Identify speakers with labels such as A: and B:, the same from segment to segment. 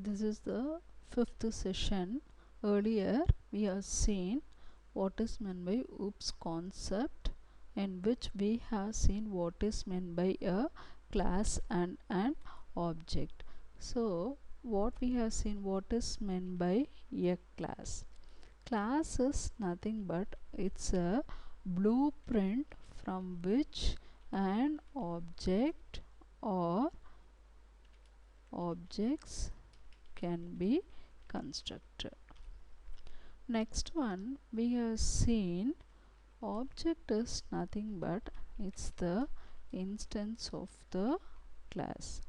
A: This is the fifth session. Earlier we have seen what is meant by OOPS concept, in which we have seen what is meant by a class and an object. So what we have seen, what is meant by a class. Class is nothing but it's a blueprint from which an object or objects can be constructed. Next one, we have seen object is nothing but it's the instance of the class.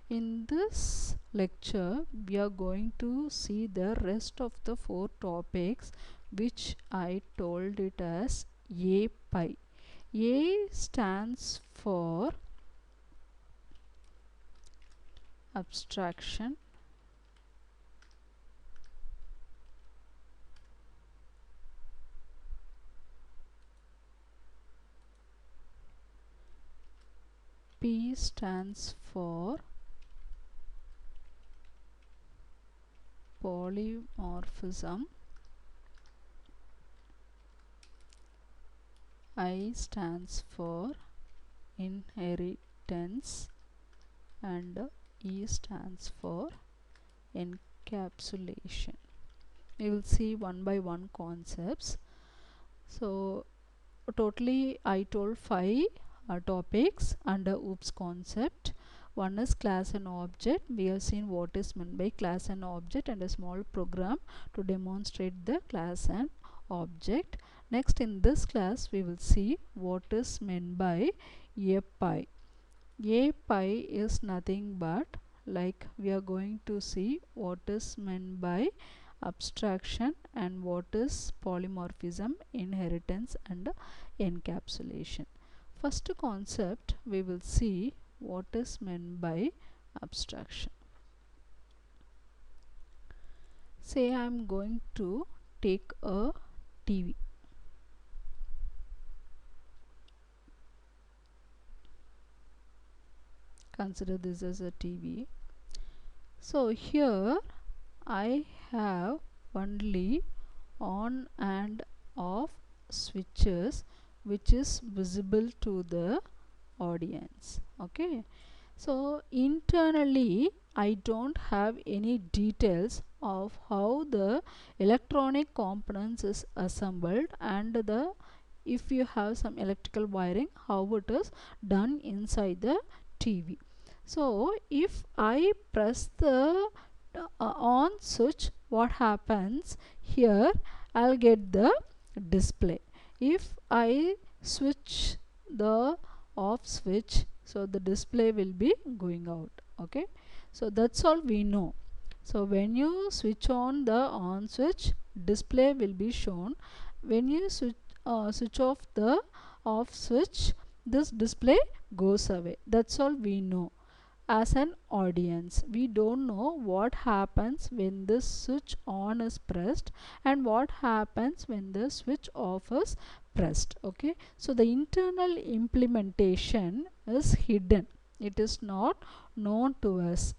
A: In this lecture we are going to see the rest of the 4 topics which I told it as A pi. A stands for abstraction, P stands for polymorphism, I stands for inheritance, and E stands for encapsulation. We will see one by one concepts. So totally I told 5 topics under OOPS concept. One is class and object. We have seen what is meant by class and object and a small program to demonstrate the class and object. Next, in this class we will see what is meant by a pi. A pi is nothing but, like, we are going to see what is meant by abstraction and what is polymorphism, inheritance and encapsulation. First concept, we will see what is meant by abstraction. Say I am going to take a TV. Consider this as a TV. So here I have only on and off switches which is visible to the audience. Okay, so internally I don't have any details of how the electronic components is assembled, and the if you have some electrical wiring, how it is done inside the TV. So if I press the on switch, what happens here? I'll get the display. If I switch the off switch, so the display will be going out. Okay, so that's all we know. So when you switch on the on switch, display will be shown. When you switch off the off switch, this display goes away. That's all we know. As an audience, we don't know what happens when this switch on is pressed and what happens when the switch off is pressed. Okay, so the internal implementation is hidden. It is not known to us.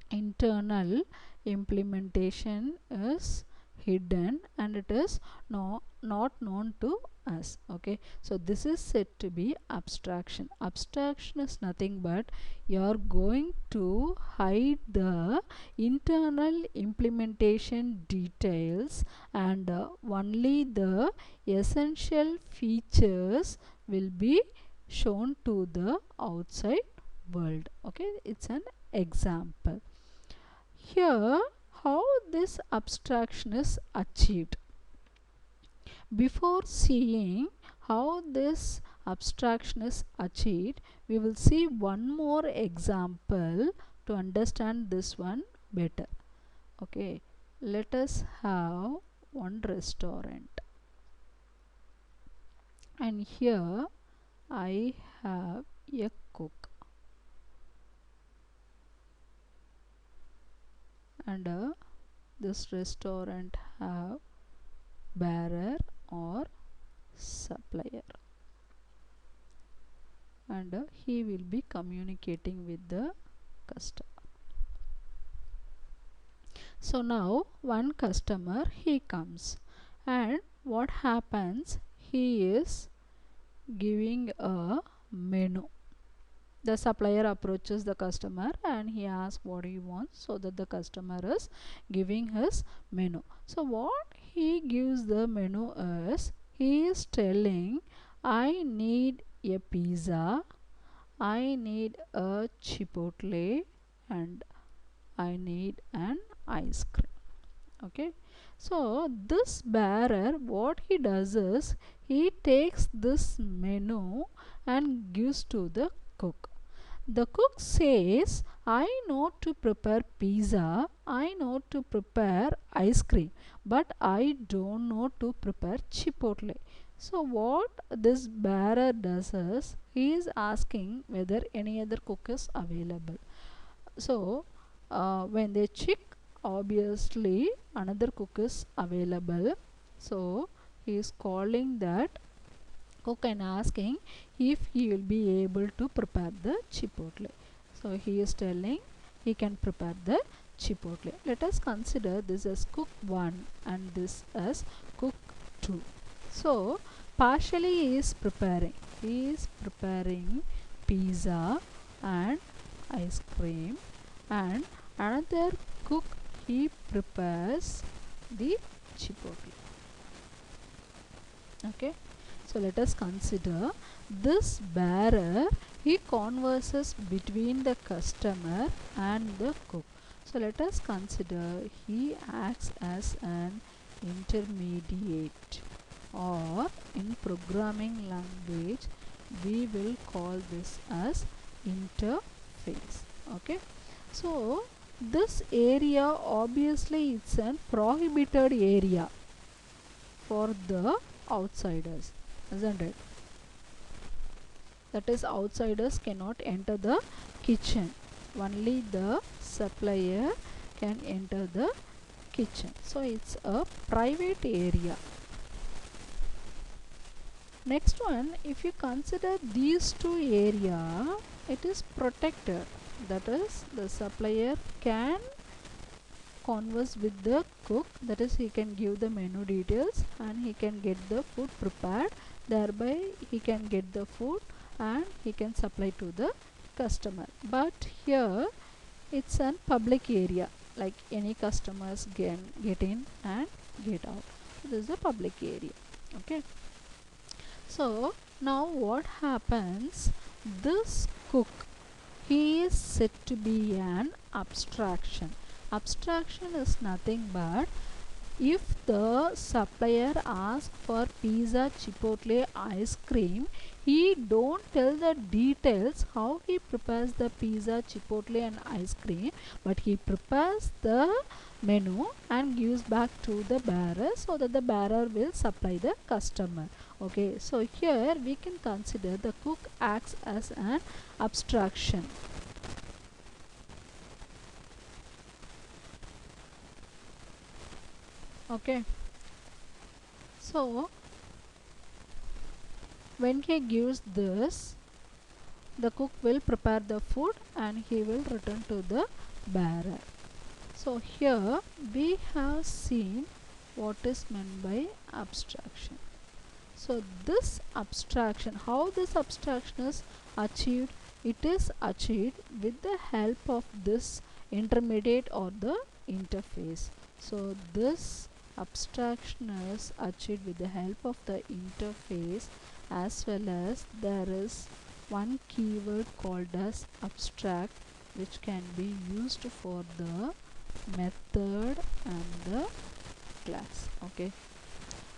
A: Internal implementation is hidden and it is not known to us. Okay, so this is said to be abstraction. Abstraction is nothing but you are going to hide the internal implementation details, and only the essential features will be shown to the outside world. Okay, it's an example. Here, how this abstraction is achieved. Before seeing how this abstraction is achieved, we will see one more example to understand this one better. Okay, let us have one restaurant, and here I have a cook, and this restaurant have bearer or supplier, and he will be communicating with the customer. So now one customer, he comes, and what happens, he is giving a menu. The supplier approaches the customer and he asks what he wants, so that the customer is giving his menu. So what he gives the menu is, he is telling, I need a pizza, I need a chipotle, and I need an ice cream. Okay, so this bearer, what he does is, he takes this menu and gives to the cook. The cook says, I know to prepare pizza, I know to prepare ice cream, but I don't know to prepare chipotle. So what this bearer does is, he is asking whether any other cook is available. So when they check, obviously another cook is available. So he is calling that cook and asking if he will be able to prepare the chipotle. So he is telling he can prepare the chipotle. Let us consider this as cook 1 and this as cook 2. So partially he is preparing. He is preparing pizza and ice cream, and another cook, he prepares the chipotle. Okay, so let us consider this bearer, he converses between the customer and the cook. So let us consider he acts as an intermediate, or in programming language we will call this as interface. Okay, so this area, obviously it's a prohibited area for the outsiders, isn't it? That is, outsiders cannot enter the kitchen, only the supplier can enter the kitchen. So it's a private area. Next one, if you consider these two area, it is protected. That is, the supplier can converse with the cook, that is, he can give the menu details and he can get the food prepared, thereby he can get the food and he can supply to the customer. But here it's a public area, like any customers can get in and get out. So this is a public area. Okay, so now what happens, this cook, he is said to be an abstraction. Abstraction is nothing but, if the supplier asks for pizza, chipotle, ice cream, he don't tell the details how he prepares the pizza, chipotle and ice cream, but he prepares the menu and gives back to the bearer, so that the bearer will supply the customer. Okay, so here we can consider the cook acts as an abstraction. Okay, so when he gives this, the cook will prepare the food and he will return to the bearer. So here we have seen what is meant by abstraction. So this abstraction, how this abstraction is achieved, it is achieved with the help of this intermediate or the interface. So this abstraction is achieved with the help of the interface, as well as there is one keyword called as abstract, which can be used for the method and the class. Okay,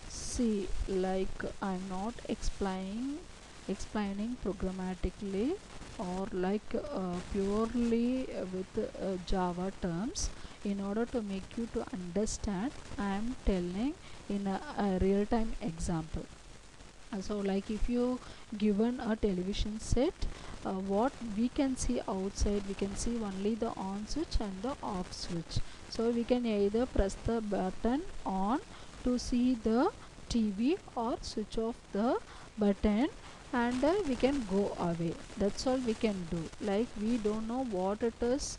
A: see, like I'm not explaining programmatically, or like purely with Java terms. In order to make you to understand, I am telling in a real-time example. So like if you given a television set, what we can see outside, we can see only the on switch and the off switch. So we can either press the button on to see the TV, or switch off the button and we can go away. That's all we can do. Like we don't know what it is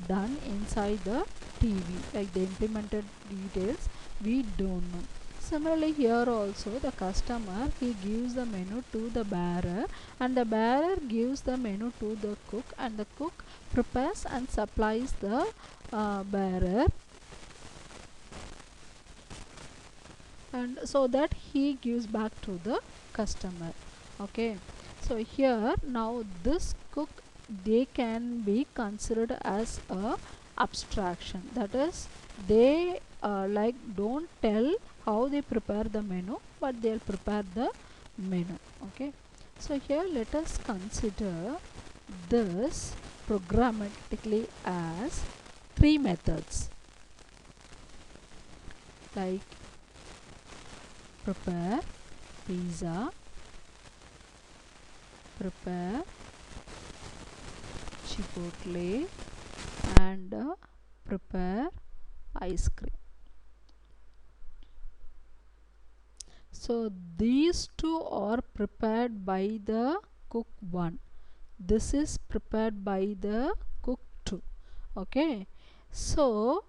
A: done inside the TV, like the implemented details we don't know. Similarly here also the customer, he gives the menu to the bearer, and the bearer gives the menu to the cook, and the cook prepares and supplies the bearer, and so that he gives back to the customer. Okay, so here now this cook, they can be considered as a abstraction, that is they like don't tell how they prepare the menu, but they'll prepare the menu. Okay, so here let us consider this programmatically as three methods, like prepare pizza, prepare chipotle, and prepare ice cream. So these two are prepared by the cook 1. This is prepared by the cook 2. Okay, so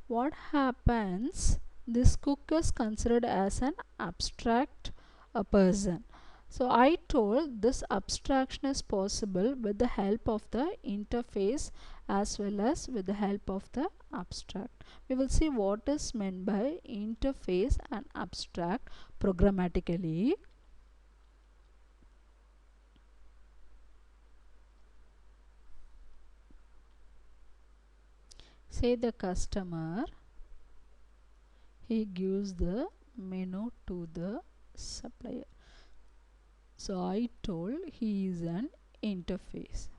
A: what happens, this cook is considered as an abstract person. So I told this abstraction is possible with the help of the interface as well as with the help of the abstract. We will see what is meant by interface and abstract programmatically. Say the customer, he gives the menu to the supplier. So I told he is an interface.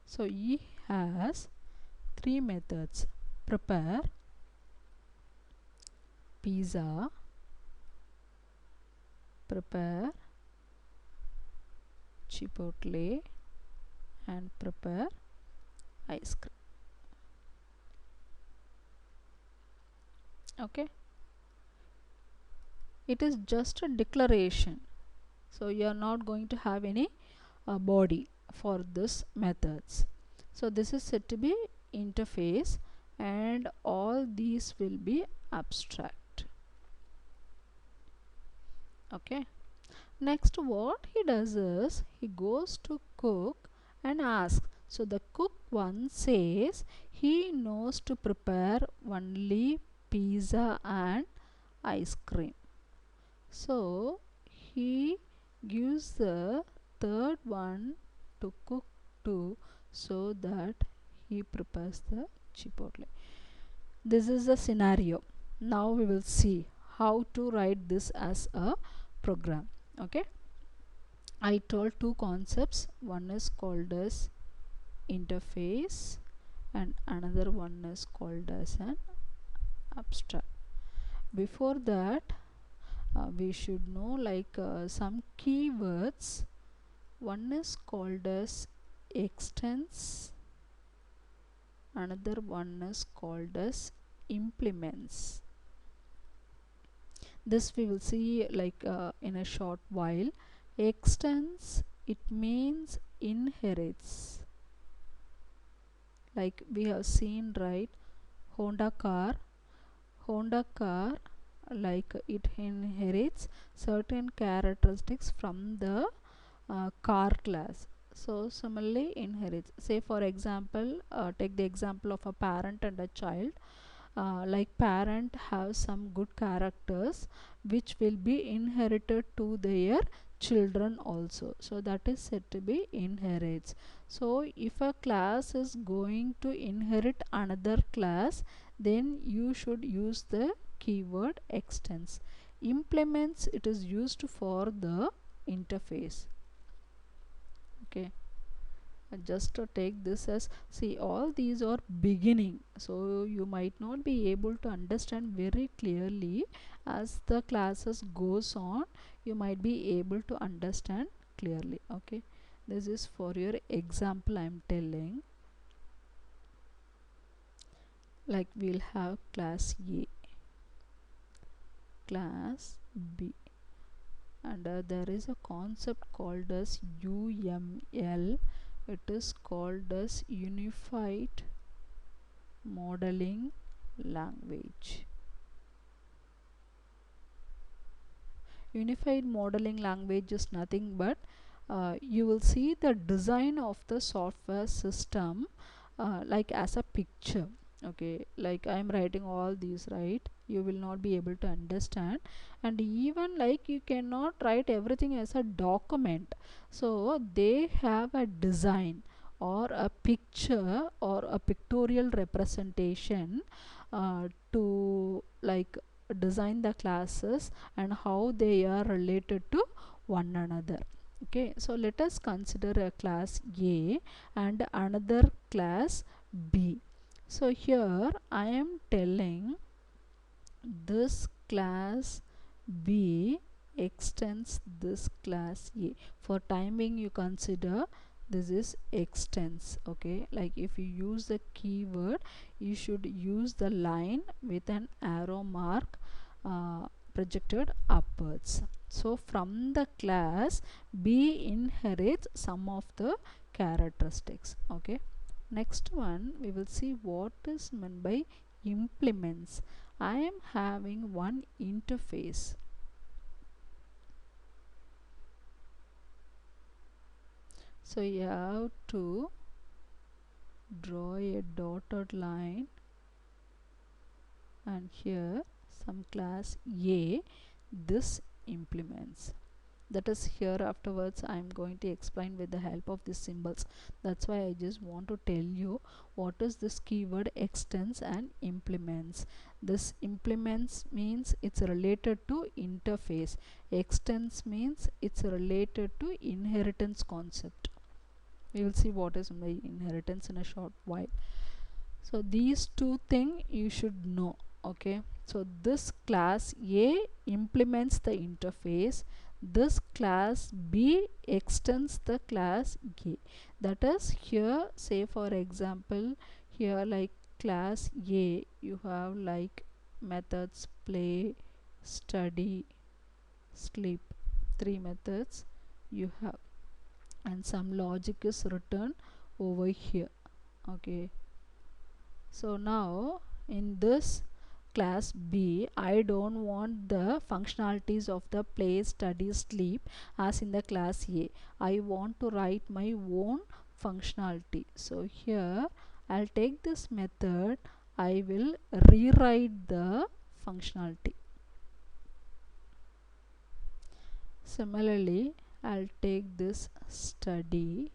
A: So he has three methods: prepare, pizza, prepare chipotle, and prepare ice cream. Okay, it is just a declaration, so you are not going to have any body for this methods. So this is said to be interface, and all these will be abstract. Okay, next what he does is he goes to cook and asks. So the cook 1 says he knows to prepare only pizza and ice cream. So he gives the third one to cook 2 so that he prepares the chipotle. This is the scenario. Now we will see how to write this as a program. Okay, I told two concepts. One is called as interface and another one is called as an abstract. Before that, we should know like some keywords. One is called as extends, another one is called as implements. This we will see like in a short while. Extends, it means inherits, like we have seen, right? Honda car, like it inherits certain characteristics from the car class. So similarly inherits, say for example, take the example of a parent and a child. Like parent have some good characters which will be inherited to their children also, so that is said to be inherits. So if a class is going to inherit another class, then you should use the keyword extends. Implements, it is used for the interface. Okay, just to take this as, see, all these are beginning, so you might not be able to understand very clearly. As the classes goes on, you might be able to understand clearly. Okay, this is for your example I am telling. Like we'll have class A, class B, and there is a concept called as UML, it is called as Unified Modeling Language. Unified modeling language is nothing but you will see the design of the software system like as a picture. Okay, like I am writing all these, right? You will not be able to understand, and even like you cannot write everything as a document. So they have a design or a picture or a pictorial representation to like design the classes and how they are related to one another. Okay, so let us consider a class A and another class B. So here I am telling this class B extends this class A. For timing you consider this is extends. Okay, like if you use the keyword, you should use the line with an arrow mark projected upwards. So from the class B inherits some of the characteristics. Okay, next one we will see what is meant by implements. I am having one interface. So you have to draw a dotted line and here some class A this implements. That is here afterwards I am going to explain with the help of these symbols. That's why I just want to tell you what is this keyword extends and implements. This implements means it's related to interface. Extends means it's related to inheritance concept. We will see what is my inheritance in a short while. So these two things you should know. Okay, so this class A implements the interface, this class B extends the class A. That is here, say for example here like class A you have like methods play, study, sleep, 3 methods you have, and some logic is written over here. Okay, so now in this class B I don't want the functionalities of the play, study, sleep as in the class A. I want to write my own functionality. So here I'll take this method, I will rewrite the functionality. Similarly I'll take this study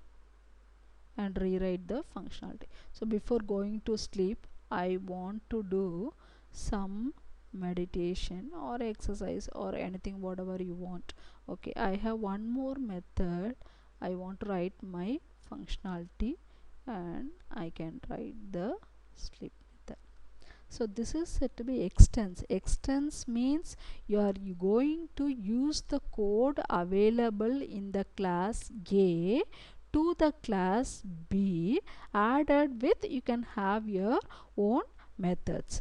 A: and rewrite the functionality. So before going to sleep I want to do some meditation or exercise or anything whatever you want. Okay, I have one more method, I want to write my functionality and I can write the sleep method. So this is said to be extends. Extends means you are going to use the code available in the class A to the class B, added with you can have your own methods.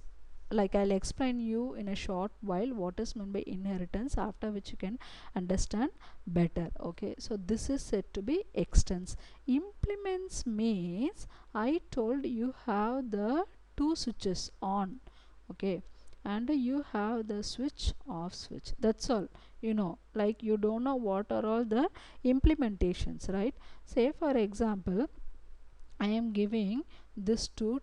A: Like I'll explain you in a short while what is meant by inheritance, after which you can understand better. Okay, so this is said to be extends. Implements means I told you have the two switches on, okay, and you have the switch off switch. That's all. You know, like you don't know what are all the implementations, right? Say for example I am giving this to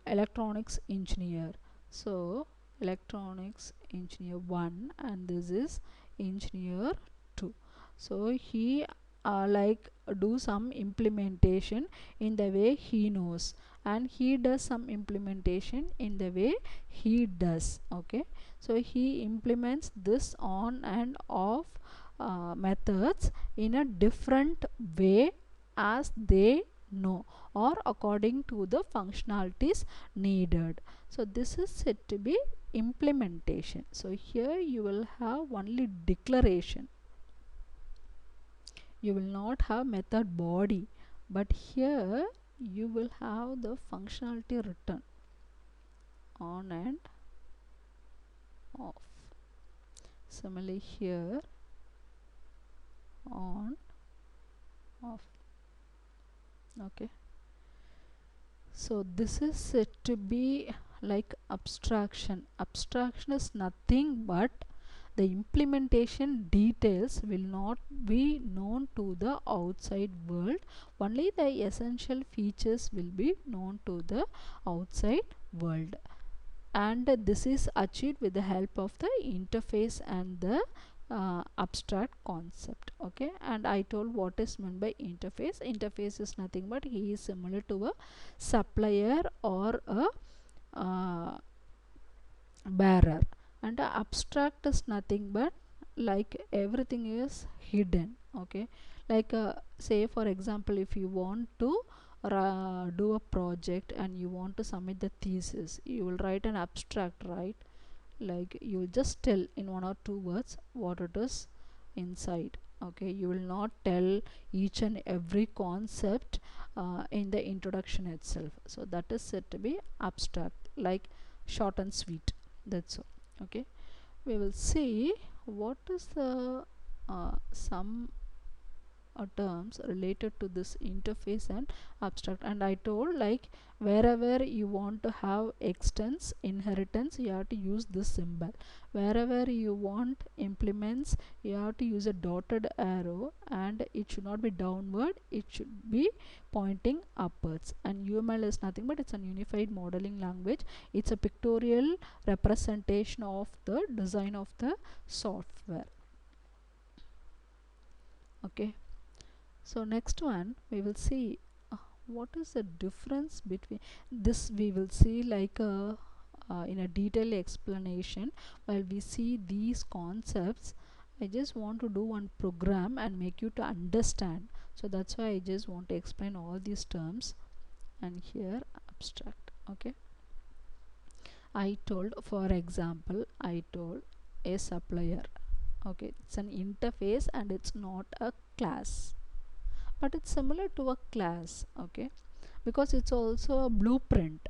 A: electronics engineer. So electronics engineer 1 and this is engineer 2. So he like do some implementation in the way he knows and he does some implementation in the way he does. Okay, so he implements this on and off methods in a different way as they know or according to the functionalities needed. So this is said to be implementation. So here you will have only declaration, you will not have method body, but here you will have the functionality written on and off. Similarly here on, off. Okay, so this is said to be like abstraction. Abstraction is nothing but the implementation details will not be known to the outside world. Only the essential features will be known to the outside world, and this is achieved with the help of the interface and the abstract concept. Okay, and I told what is meant by interface. Interface is nothing but he is similar to a supplier or a bearer, and the abstract is nothing but like everything is hidden. Okay, like say for example, if you want to do a project and you want to submit the thesis, you will write an abstract, right? Like you just tell in 1 or 2 words what it is inside. Okay, you will not tell each and every concept in the introduction itself. So that is said to be abstract, like short and sweet, that's all. Okay, we will see what is the some terms related to this interface and abstract. And I told like wherever you want to have extents inheritance, you have to use this symbol. Wherever you want implements, you have to use a dotted arrow, and it should not be downward, it should be pointing upwards. And UML is nothing but it's an unified modeling language. It's a pictorial representation of the design of the software. Okay, so next one we will see what is the difference between this. We will see like in a detailed explanation. While we see these concepts, I just want to do one program and make you to understand. So that's why I just want to explain all these terms. And here abstract. Okay, I told, for example, I told a supplier. Okay, it's an interface and it's not a class, but it's similar to a class. Okay, because it's also a blueprint.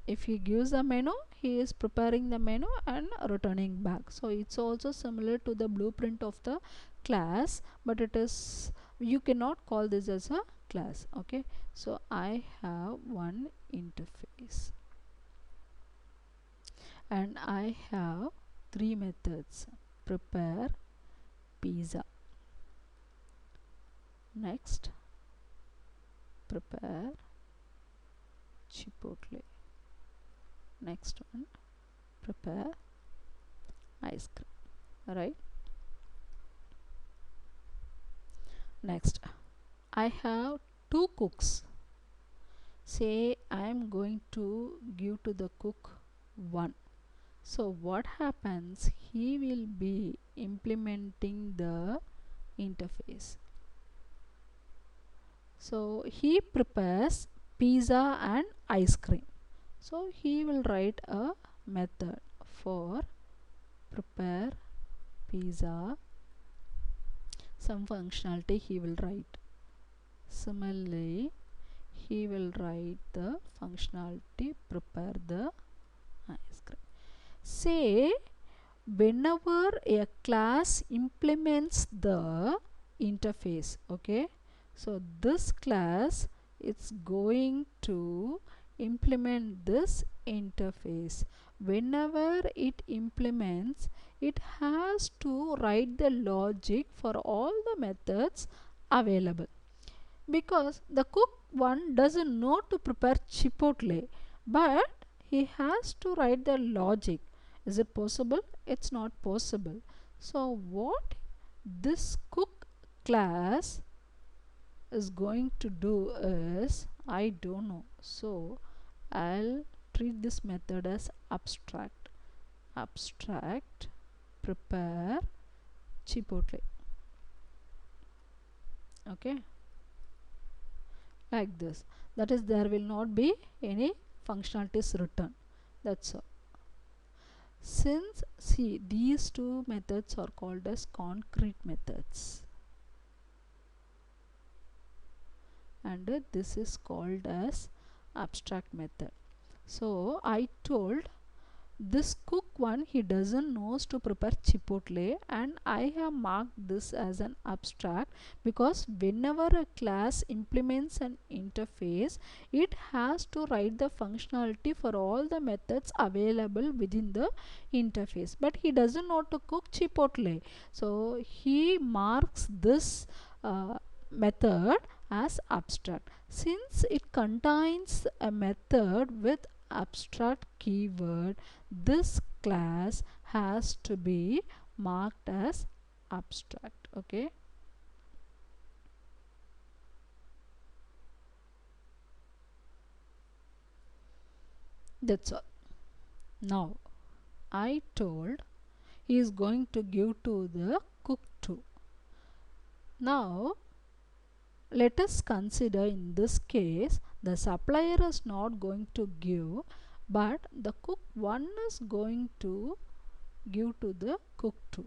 A: If he gives a menu, he is preparing the menu and returning back. So it's also similar to the blueprint of the class, but it is, you cannot call this as a class. Okay, so I have one interface and I have 3 methods: prepare, pizza, next prepare, chipotle, next one prepare, ice cream, right? Next I have 2 cooks. Say I am going to give to the cook 1. So what happens, he will be implementing the interface. So he prepares pizza and ice cream. So he will write a method for prepare pizza. Some functionality he will write. Similarly, he will write the functionality prepare the ice cream. Say whenever a class implements the interface, okay, so this class it's going to implement this interface. Whenever it implements, it has to write the logic for all the methods available, because the cook one doesn't know to prepare chipotle, but he has to write the logic. Is it possible? It's not possible. So what this cook class is going to do is, I don't know, so I'll treat this method as abstract. Abstract prepare chipotle. Okay, like this. That is, there will not be any functionalities written, that's all. Since, see, these 2 methods are called as concrete methods, and this is called as abstract method. So I told this cook one, he doesn't knows to prepare chipotle, and I have marked this as an abstract because whenever a class implements an interface, it has to write the functionality for all the methods available within the interface, but he doesn't know to cook chipotle, so he marks this method as abstract. Since it contains a method with abstract keyword, this class has to be marked as abstract. Okay, that's all. Now I told he is going to give to the cook too. Now let us consider in this case the supplier is not going to give, but the cook 1 is going to give to the cook 2.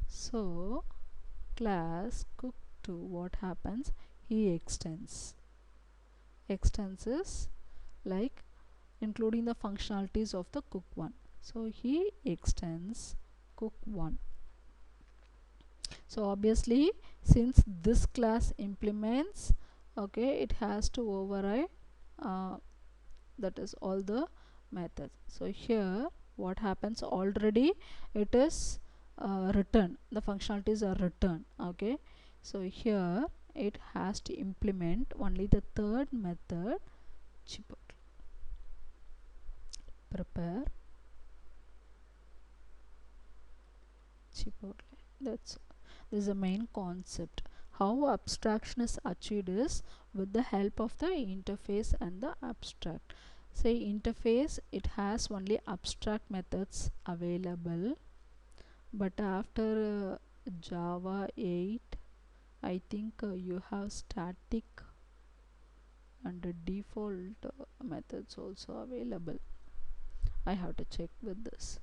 A: So class cook2, what happens, he extends is like including the functionalities of the cook 1, so he extends cook 1. So obviously since this class implements, okay, it has to override that is all the methods. So here what happens, already it is written, the functionalities are written. Okay, so here it has to implement only the third method, chipotle, prepare chipotle. That's this is the main concept. How abstraction is achieved is with the help of the interface and the abstract. Say interface, it has only abstract methods available, but after Java 8, I think you have static and default methods also available. I have to check with this.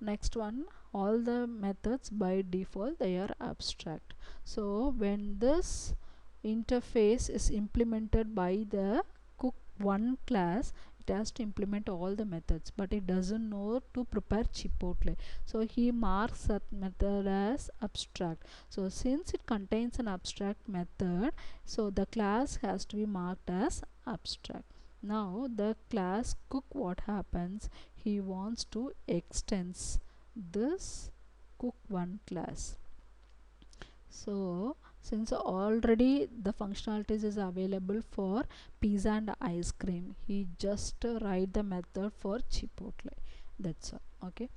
A: Next one, all the methods by default they are abstract. So when this interface is implemented by the cook1 class, it has to implement all the methods, but it doesn't know to prepare chipotle, so he marks that method as abstract. So since it contains an abstract method, so the class has to be marked as abstract. Now the class cook, what happens, he wants to extends this cook1 class. So since already the functionalities is available for pizza and ice cream, he just write the method for chipotle. That's all. Okay,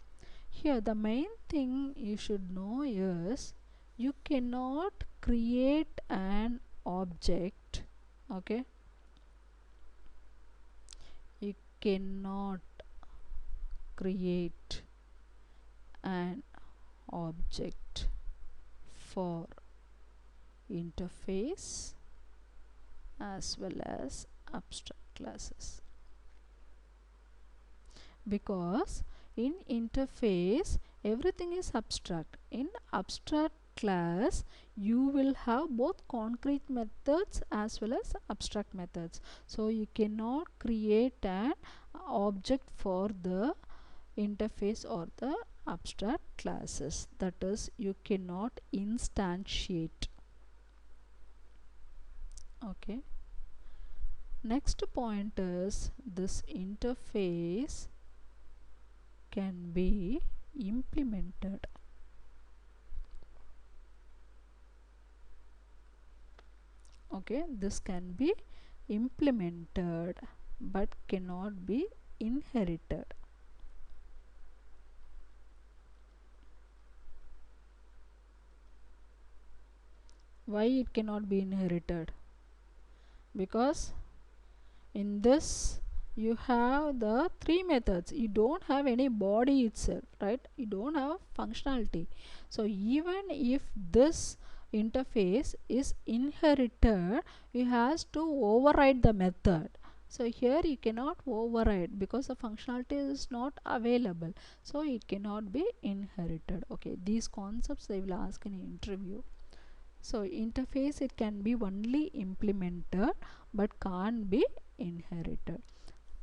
A: here the main thing you should know is you cannot create an object. Okay, you cannot create an object for interface as well as abstract classes, because in interface everything is abstract. In abstract class you will have both concrete methods as well as abstract methods, so you cannot create an object for the interface or the abstract classes, that is you cannot instantiate. Okay, next point is this interface can be implemented. Okay, this can be implemented but cannot be inherited. Why it cannot be inherited? Because in this you have the three methods, you don't have any body itself, right? You don't have functionality. So even if this interface is inherited, you has to override the method. So here you cannot override because the functionality is not available, so it cannot be inherited. Okay, these concepts they will ask in an interview. So interface, it can be only implemented but can't be inherited,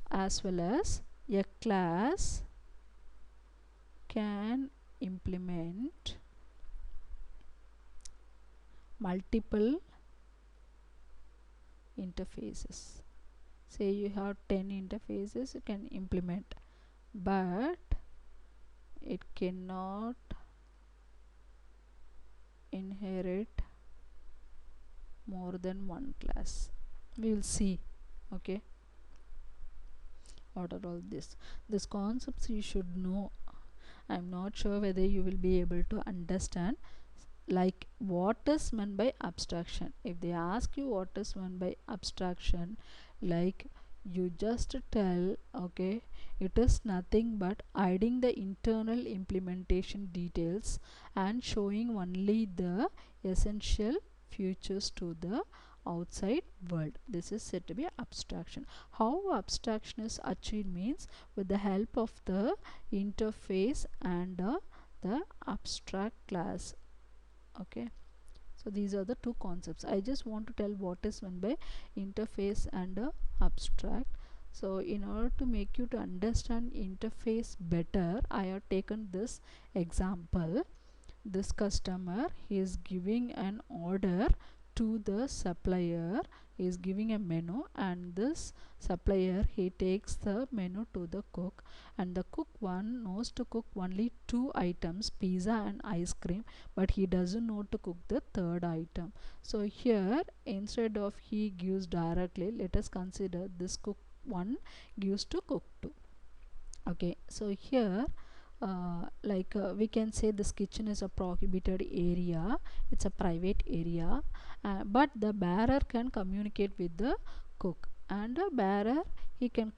A: as well as a class can implement multiple interfaces. Say you have 10 interfaces, you can implement, but it cannot inherit more than one class. We will see. Okay, what are all this? These concepts you should know. I'm not sure whether you will be able to understand. Like, what is meant by abstraction? If they ask you what is meant by abstraction, like, you just tell, okay, it is nothing but hiding the internal implementation details and showing only the essential features to the outside world. This is said to be abstraction. How abstraction is achieved means with the help of the interface and the abstract class. Okay, so these are the two concepts. I just want to tell what is meant by interface and abstract. So in order to make you to understand interface better, I have taken this example. This customer, he is giving an order to the supplier, he is giving a menu, and this supplier, he takes the menu to the cook, and the cook one knows to cook only 2 items, pizza and ice cream, but he doesn't know to cook the third item. So here, instead of he gives directly, let us consider this cook 1 gives to cook 2. Okay, so here we can say this kitchen is a prohibited area, it's a private area, but the bearer can communicate with the cook, and the bearer, he can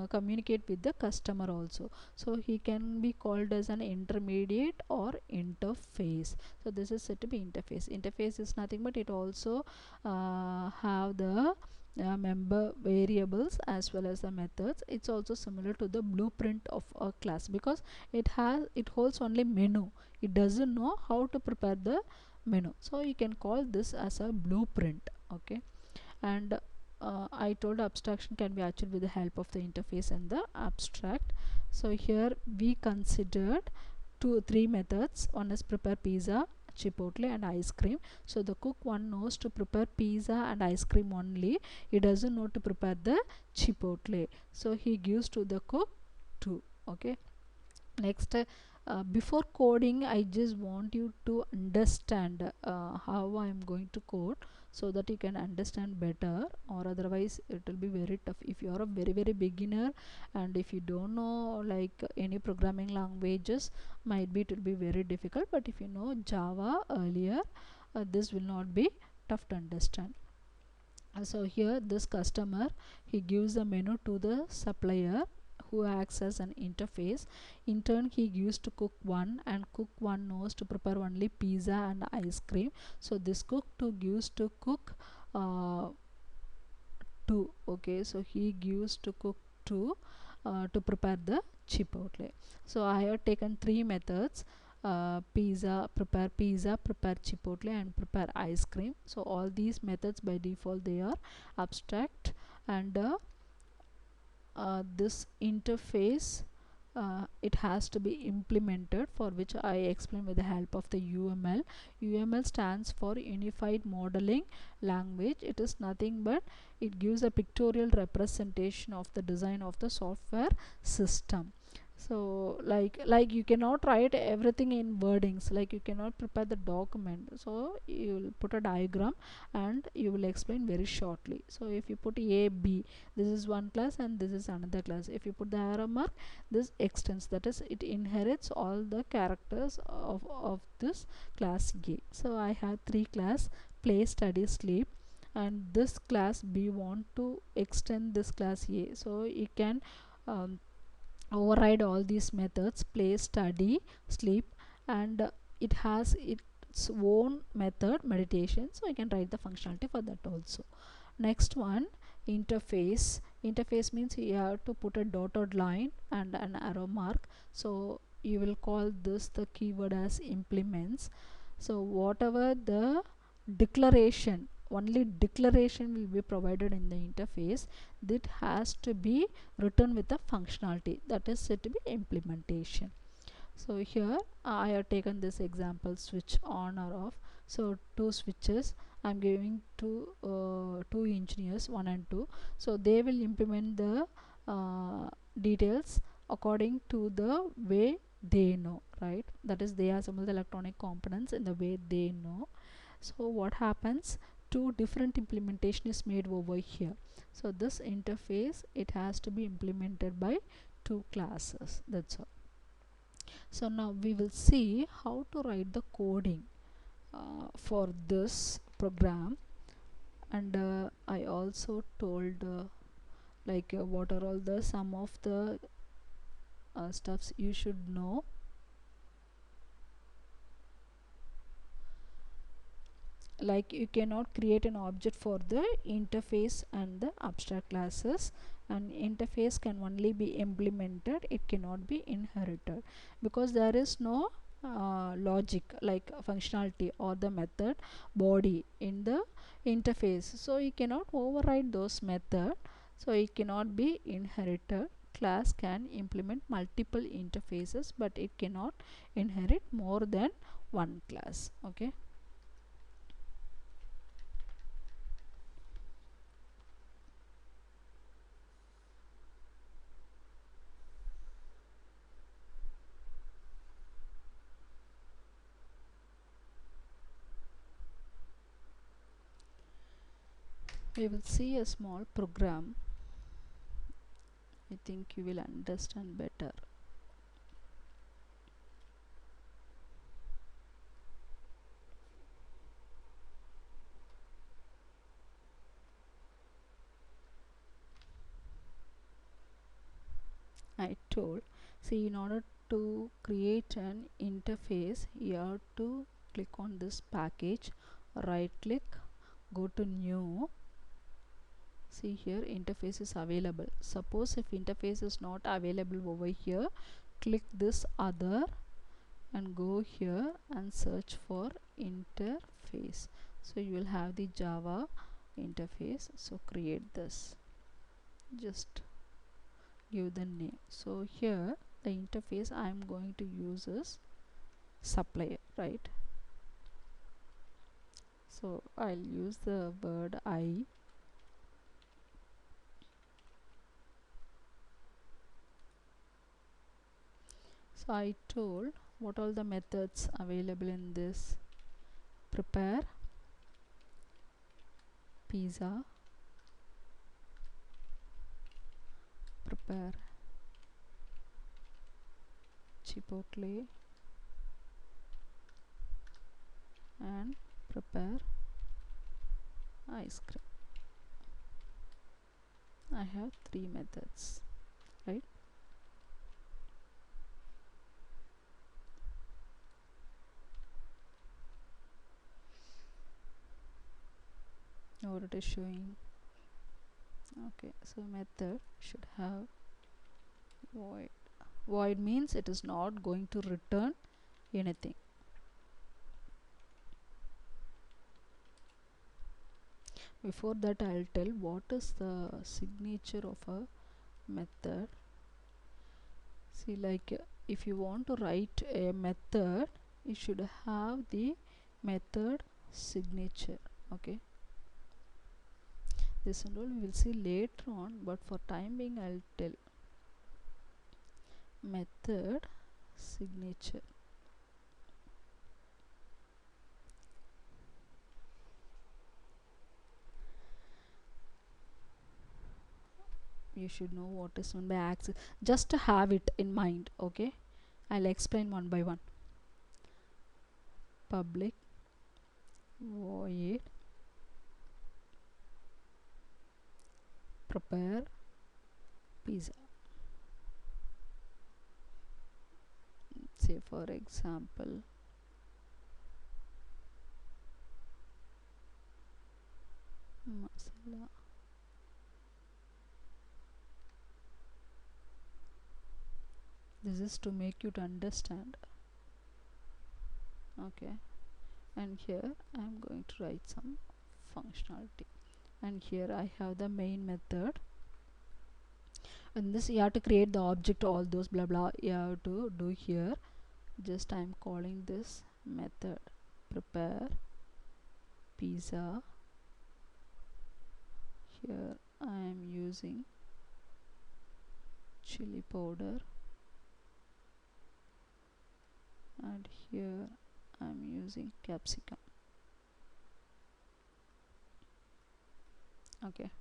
A: communicate with the customer also. So he can be called as an intermediate or interface. So this is said to be interface. Interface is nothing but it also have the member variables as well as the methods. It's also similar to the blueprint of a class, because it holds only menu, it doesn't know how to prepare the menu, so you can call this as a blueprint. Okay, and I told abstraction can be achieved with the help of the interface and the abstract. So here we considered 3 methods. One is prepare pizza, chipotle and ice cream. So the cook one knows to prepare pizza and ice cream only, he doesn't know to prepare the chipotle, so he gives to the cook 2. Okay, next, before coding, I just want you to understand how I am going to code, so that you can understand better, or otherwise it will be very tough. If you are a very beginner, and if you don't know like any programming languages, might be it will be very difficult, but if you know Java earlier, this will not be tough to understand. So here this customer, he gives the menu to the supplier, who acts as an interface. In turn, he gives to cook 1, and cook 1 knows to prepare only pizza and ice cream. So this cook 2 gives to cook 2. Okay, so he gives to cook 2 to prepare the chipotle. So I have taken 3 methods: prepare pizza, prepare chipotle, and prepare ice cream. So all these methods by default they are abstract, and this interface, it has to be implemented, for which I explain with the help of the UML. UML stands for Unified Modeling Language. It is nothing but it gives a pictorial representation of the design of the software system. So like you cannot write everything in wordings, like you cannot prepare the document, so you will put a diagram and you will explain very shortly. So if you put A, B, this is one class and this is another class. If you put the arrow mark, this extends, that is it inherits all the characters of this class A. So I have 3 class: play, study, sleep, and this class B want to extend this class A, so you can override all these methods: play, study, sleep, and it has its own method, meditation, so I can write the functionality for that also. Next one, interface. Interface means you have to put a dotted line and an arrow mark, so you will call this the keyword as implements. So whatever the declaration, only declaration will be provided in the interface, that has to be written with a functionality, that is said to be implementation. So here I have taken this example switch on or off. So two switches I'm giving to two engineers, 1 and 2. So they will implement the details according to the way they know, right? That is, they assemble the electronic components in the way they know. So what happens, two different implementation is made over here. So this interface, it has to be implemented by two classes, that's all. So now we will see how to write the coding for this program. And I also told what are all the some of the stuffs you should know. Like, you cannot create an object for the interface and the abstract classes, and interface can only be implemented, it cannot be inherited, because there is no logic like functionality or the method body in the interface, so you cannot override those method, so it cannot be inherited. Class can implement multiple interfaces, but it cannot inherit more than one class. Okay. We will see a small program. I think you will understand better. I told, see, in order to create an interface, you have to click on this package, right click, go to new. See here, interface is available. Suppose if interface is not available over here, click this other and go here and search for interface. So you will have the Java interface. So create this, just give the name. So here the interface I am going to use is supplier, right? So I'll use the word I. So I told what all the methods available in this: prepare, pizza, prepare chipotle, and prepare ice cream. I have three methods, right? Now it is showing. Okay, so method should have void. Void means it is not going to return anything. Before that, I'll tell what is the signature of a method. See, if you want to write a method, you should have the method signature. Okay, this and all we will see later on, but for time being I'll tell method signature. You should know what is meant by access, just to have it in mind. Okay, I'll explain one by one. Public void prepare pizza. Say for example masala. This is to make you to understand. Okay, and here I am going to write some functionality, and here I have the main method. And this you have to create the object, all those blah blah you have to do here. just I'm calling this method prepare pizza. Here I am using chili powder, and here I'm using capsicum. Okay,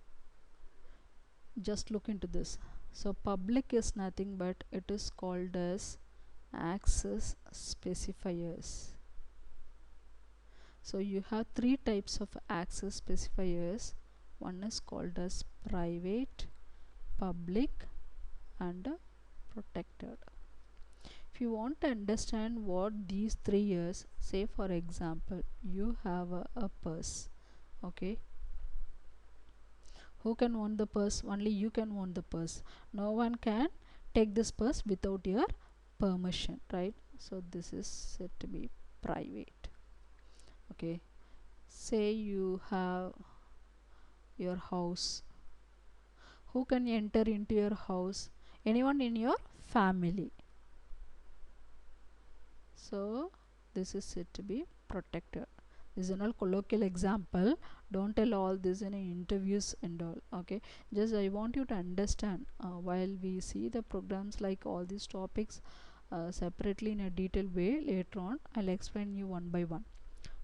A: just look into this. So public is nothing but it is called as access specifiers. So you have three types of access specifiers. One is called as private, public, and protected. If you want to understand what these three is, say for example you have a purse. Okay, who can own the purse? Only you can own the purse. No one can take this purse without your permission, right? So this is said to be private. Okay, say you have your house. Who can enter into your house? Anyone in your family. So this is said to be protected. This is a colloquial example. Don't tell all this in interviews and all. Okay, just I want you to understand while we see the programs like all these topics separately in a detailed way later on, I'll explain you one by one.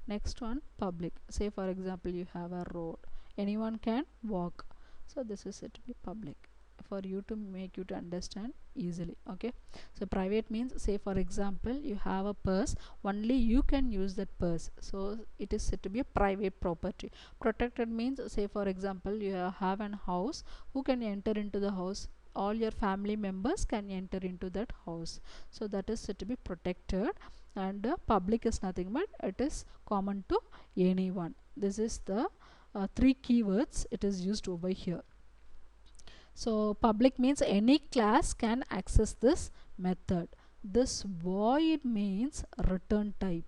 A: Next one, public. Say for example you have a road, anyone can walk, so this is said to be public, for you to make you to understand easily. Okay, so private means, say for example you have a purse, only you can use that purse, so it is said to be a private property. Protected means, say for example you have an house, who can enter into the house? All your family members can enter into that house, so that is said to be protected. And public is nothing but it is common to anyone. This is the three keywords it is used over here. So public means any class can access this method. This void means return type.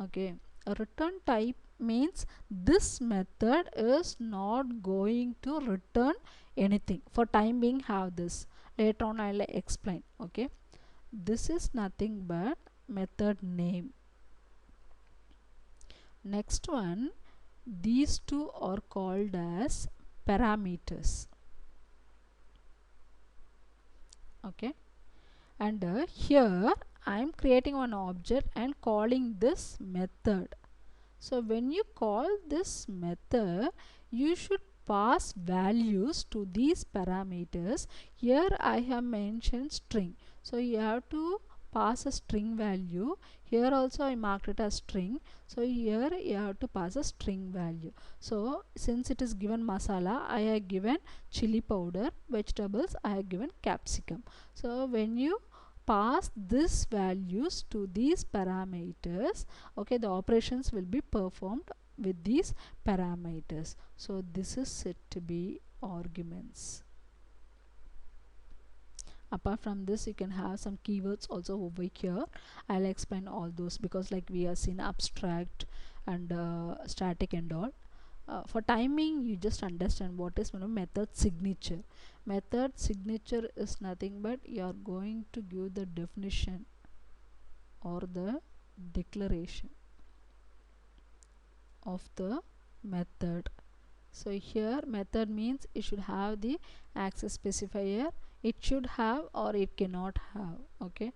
A: Okay, a return type means this method is not going to return anything. For time being have this, later on I'll explain. Okay, this is nothing but method name. Next one, these two are called as parameters. Okay, and here I am creating one object and calling this method. So when you call this method, you should pass values to these parameters. Here I have mentioned string, so you have to pass a string value. Here also I marked it as string, so here you have to pass a string value. So since it is given masala, I have given chili powder. Vegetables, I have given capsicum. So when you pass this values to these parameters, okay, the operations will be performed with these parameters. So this is said to be arguments. Apart from this, you can have some keywords also over here. I'll explain all those, because like we have seen abstract and static and all. For timing, you just understand what is method signature. Method signature is nothing but you are going to give the definition or the declaration of the method. So here method means it should have the access specifier, it should have or it cannot have. Okay,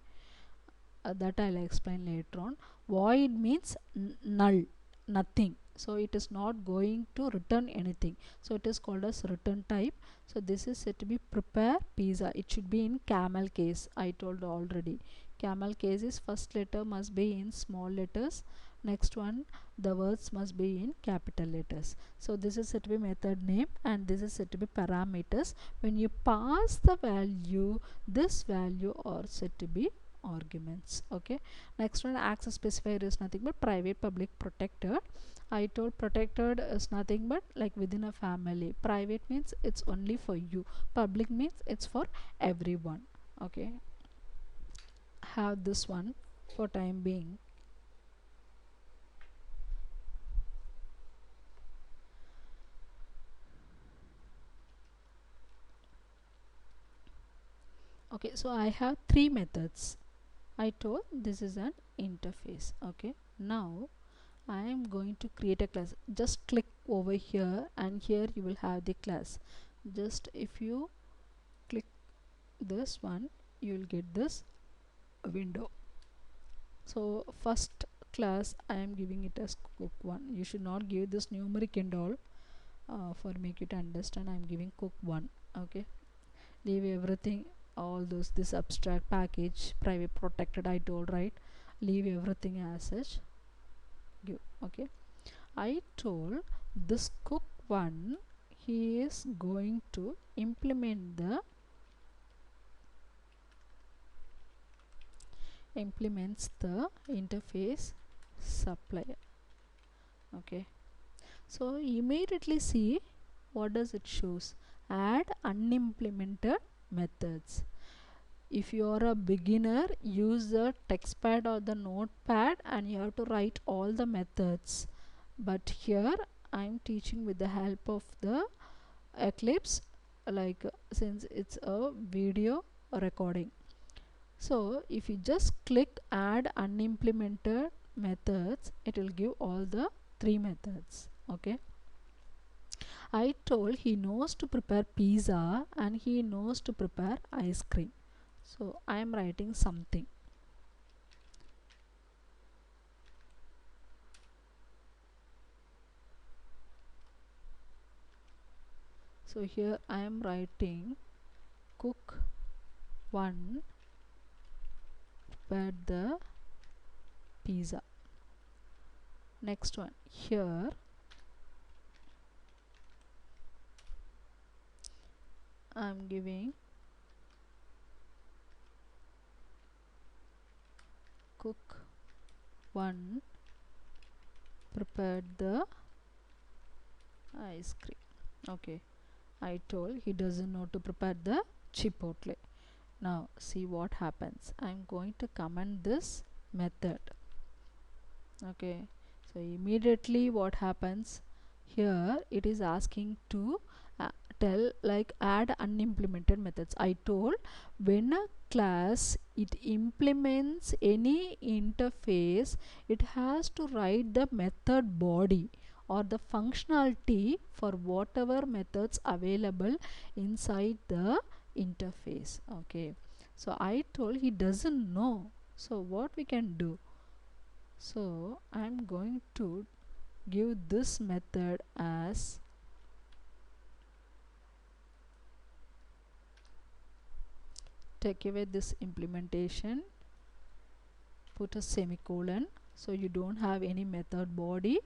A: that I'll explain later on. Void means null, nothing, so it is not going to return anything, so it is called as return type. So this is said to be prepare pizza. It should be in camel case. I told already, camel case is first letter must be in small letters, next one the words must be in capital letters. So this is said to be method name, and this is said to be parameters. When you pass the value, this value are said to be arguments. Okay, next one, access specifier is nothing but private, public, protected. I told protected is nothing but like within a family. Private means it's only for you, public means it's for everyone. Okay, have this one for time being. Okay, so I have three methods. I told this is an interface. Okay, now I am going to create a class. Just click over here and here you will have the class. Just if you click this one, you will get this window. So first class I am giving it as cook1. You should not give this numeric and all. For make you to understand, I am giving cook1. Okay, leave everything, all those, this abstract package private protected I told, right? Leave everything as such, give. Okay, I told this cook1, he is going to implements the interface supplier. Okay, so immediately see what does it shows. Add unimplemented methods. If you are a beginner, use the text pad or the notepad and you have to write all the methods. But here I am teaching with the help of the Eclipse, like since it's a video recording. So if you just click add unimplemented methods, it will give all the 3 methods. Okay, I told he knows to prepare pizza and he knows to prepare ice cream. So I am writing something. So here I am writing cook 1 prepared the pizza. Next one, here I am giving cook 1 prepared the ice cream. Okay, I told he doesn't know to prepare the chipotle. Now see what happens. I am going to comment this method. Okay, so immediately what happens, here it is asking to tell like add unimplemented methods. I told when a class it implements any interface, it has to write the method body or the functionality for whatever methods available inside the interface. Okay, so I told he doesn't know, so what we can do, so I'm going to give this method as take away this implementation, put a semicolon, so you don't have any method body.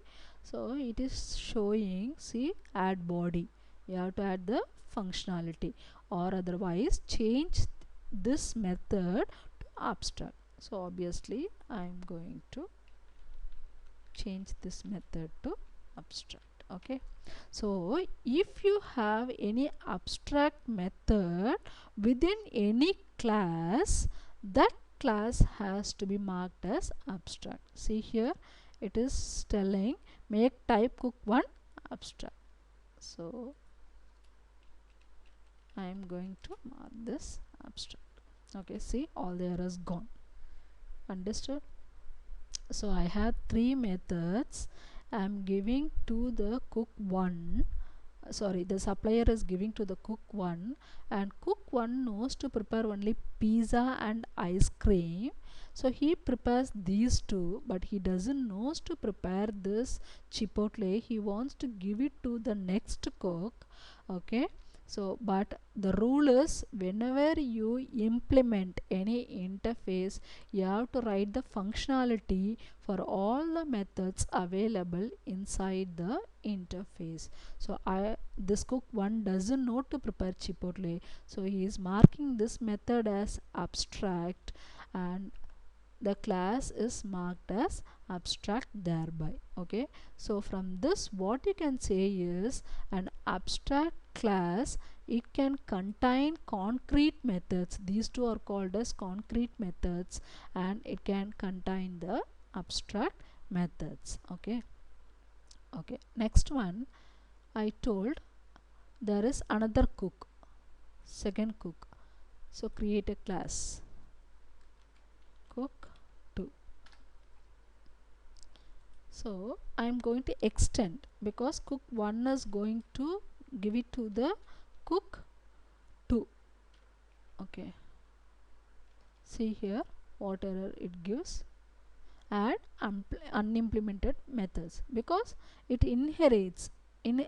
A: So it is showing, see, add body, you have to add the functionality or otherwise change this method to abstract. So obviously I'm going to change this method to abstract. Okay, so if you have any abstract method within any class, that class has to be marked as abstract. See here it is telling make type cook1 abstract. So I am going to mark this abstract. Okay, see all the errors gone. Understood? So I have 3 methods. I am giving to the cook1, sorry, the supplier is giving to the cook1, and cook1 knows to prepare only pizza and ice cream, so he prepares these two, but he doesn't knows to prepare this chipotle. He wants to give it to the next cook. Okay, so but the rule is whenever you implement any interface, you have to write the functionality for all the methods available inside the interface. So this cook1 doesn't know to prepare chipotle, so he is marking this method as abstract and the class is marked as abstract thereby. Okay, so from this what you can say is an abstract class, it can contain concrete methods. These two are called as concrete methods, and it can contain the abstract methods. Okay, okay, next one, I told there is another cook, second cook. So create a class cook So I am going to extend, because cook 1 is going to give it to the cook 2. Okay, see here what error it gives. Add unimplemented methods, because it inherits.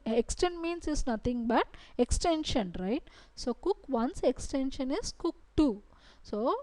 A: Extend means is nothing but extension, right? So cook 1's extension is cook 2. So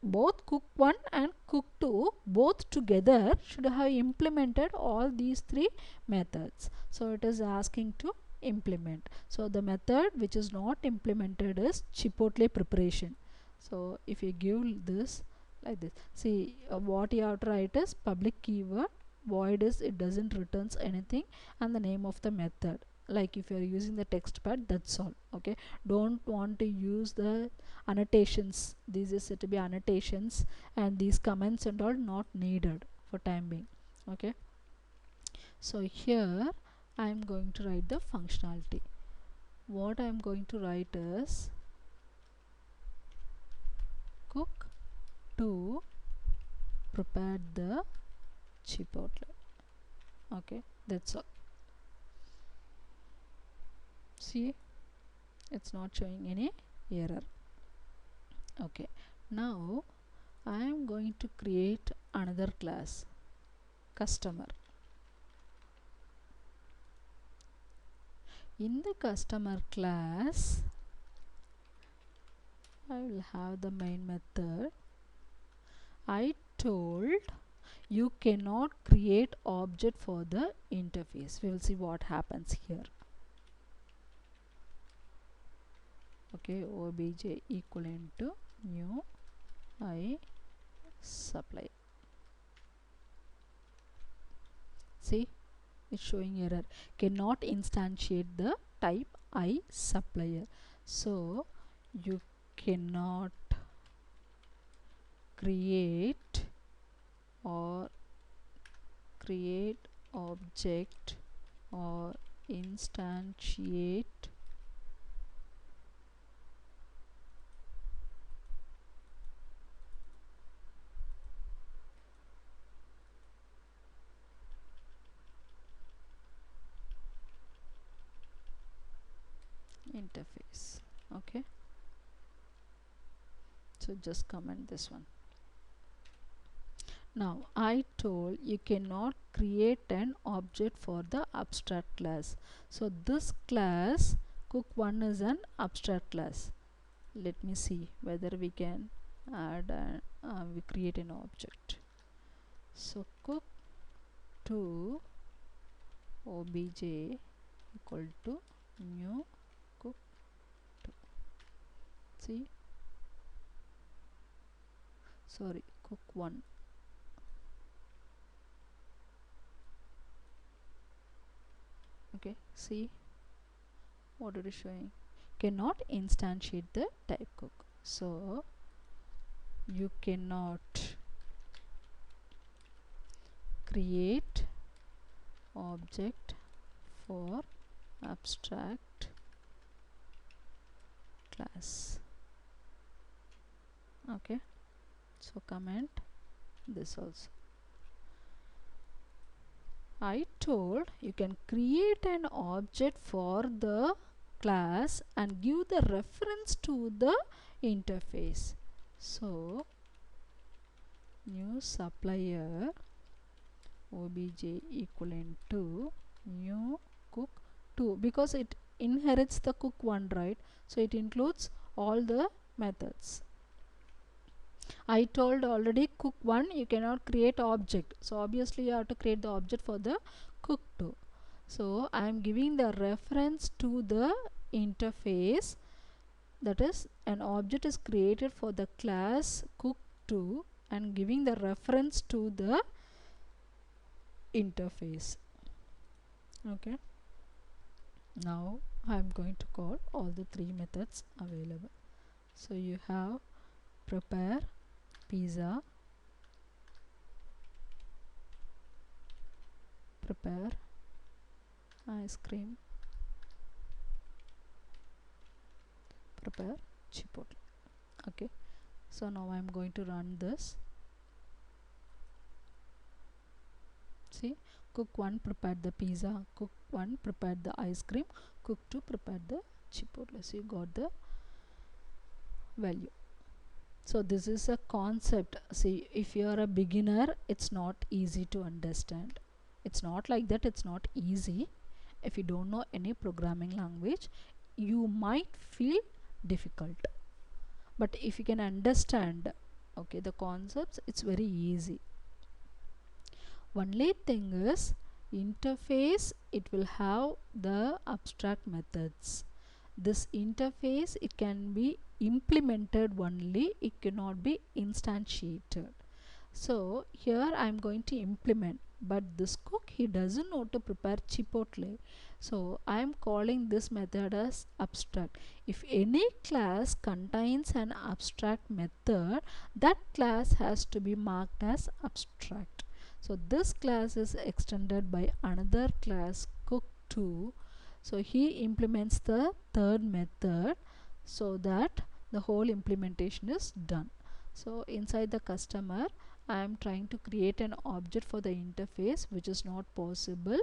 A: both cook 1 and cook 2 both together should have implemented all these 3 methods. So it is asking to implement. So the method which is not implemented is chipotle preparation. So if you give this like this, see what you have to write is public keyword, void is it doesn't returns anything, and the name of the method. Like if you are using the text pad, that's all. Okay, don't want to use the annotations. These is said to be annotations, and these comments and all not needed for time being. Okay, so here I am going to write the functionality. What I am going to write is cook to prepare the chipotle. Okay, that's all. See, it's not showing any error. Okay, now I am going to create another class, customer. In the customer class, I will have the main method. I told you cannot create object for the interface. We will see what happens here. Okay, obj equivalent to new I supply. See, it's showing error. Cannot instantiate the type I supplier. So you cannot create or create object or instantiate interface. Okay, so just comment this one. Now I told you cannot create an object for the abstract class. So this class cook1 is an abstract class. Let me see whether we can add we create an object. So cook2 obj equal to new cook2. See, sorry, cook1. Okay, see what it is showing. Cannot instantiate the type cook. So you cannot create object for abstract class. Okay, so comment this also. I told you can create an object for the class and give the reference to the interface. So new supplier obj equivalent to new cook2, because it inherits the cook1, right? So it includes all the methods. I told already cook1 you cannot create object, so obviously you have to create the object for the cook2. So I am giving the reference to the interface, that is an object is created for the class cook2 and giving the reference to the interface. Okay, now I am going to call all the 3 methods available. So you have prepare pizza, prepare ice cream, prepare chipotle. Okay, so now I am going to run this. See, cook 1 prepared the pizza, cook 1 prepared the ice cream, cook 2 prepared the chipotle. So you got the value. So this is a concept. See, if you are a beginner, it's not easy to understand. It's not like that, it's not easy. If you don't know any programming language, you might feel difficult. But if you can understand, okay, the concepts, it's very easy. Only thing is, interface, it will have the abstract methods. This interface, it can be implemented only, it cannot be instantiated. So here I am going to implement, but this cook, he doesn't know to prepare chipotle, so I am calling this method as abstract. If any class contains an abstract method, that class has to be marked as abstract. So this class is extended by another class cook2. So he implements the third method so that the whole implementation is done. So inside the customer, I am trying to create an object for the interface, which is not possible,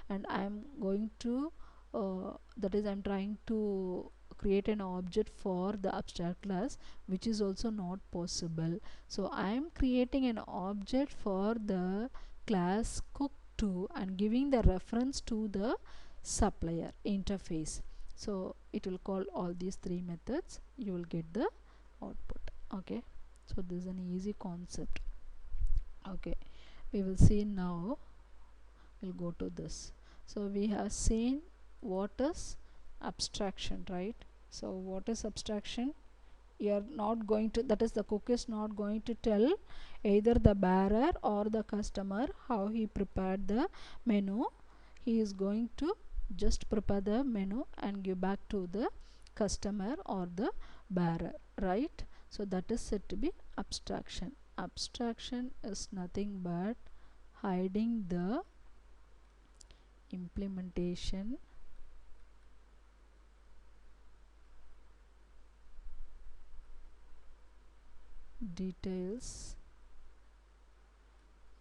A: and I am going to that is, I am trying to create an object for the abstract class, which is also not possible. So I am creating an object for the class cook2 and giving the reference to the supplier interface. So it will call all these three methods, you will get the output. Okay, so this is an easy concept. Okay, we will see now. We'll go to this. So we have seen what is abstraction, right? So what is abstraction? You are not going to, that is, the cook is not going to tell either the bearer or the customer how he prepared the menu. He is going to just prepare the menu and give back to the customer or the bearer, right? So that is said to be abstraction. Abstraction is nothing but hiding the implementation details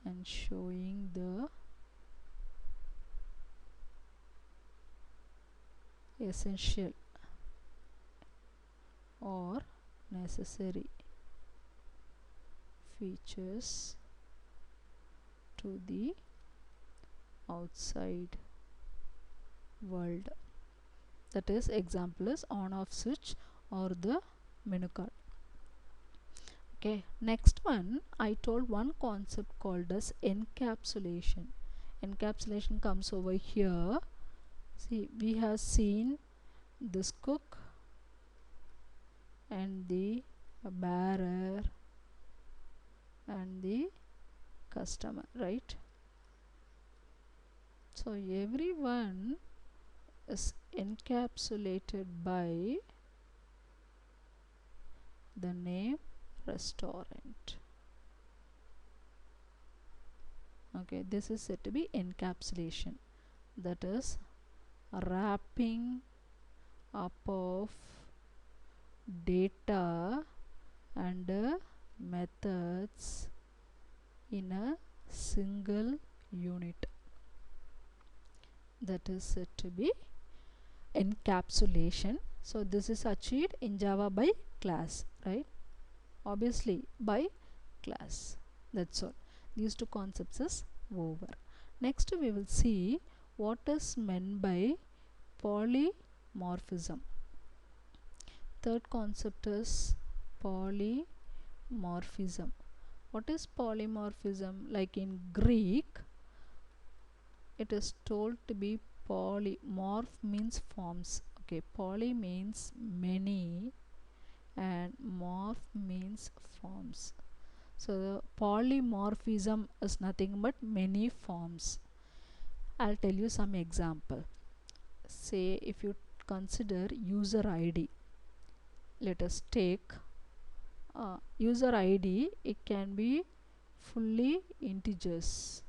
A: and showing the essential or necessary features to the outside world. That is, example is on off switch or the menu card. Okay, next one, I told one concept called as encapsulation. Encapsulation comes over here. See, we have seen this cook and the bearer and the customer, right? So everyone is encapsulated by the name restaurant. Okay, this is said to be encapsulation, that is wrapping up of data and methods in a single unit. That is said to be encapsulation. So this is achieved in Java by class, right? Obviously by class. That's all. These two concepts is over. Next we will see what is meant by polymorphism. Third concept is polymorphism. What is polymorphism? Like in Greek, it is told to be poly. Morph means forms. Okay, poly means many and morph means forms. So the polymorphism is nothing but many forms. I'll tell you some example. Say if you consider user ID, let us take user ID, it can be fully integers,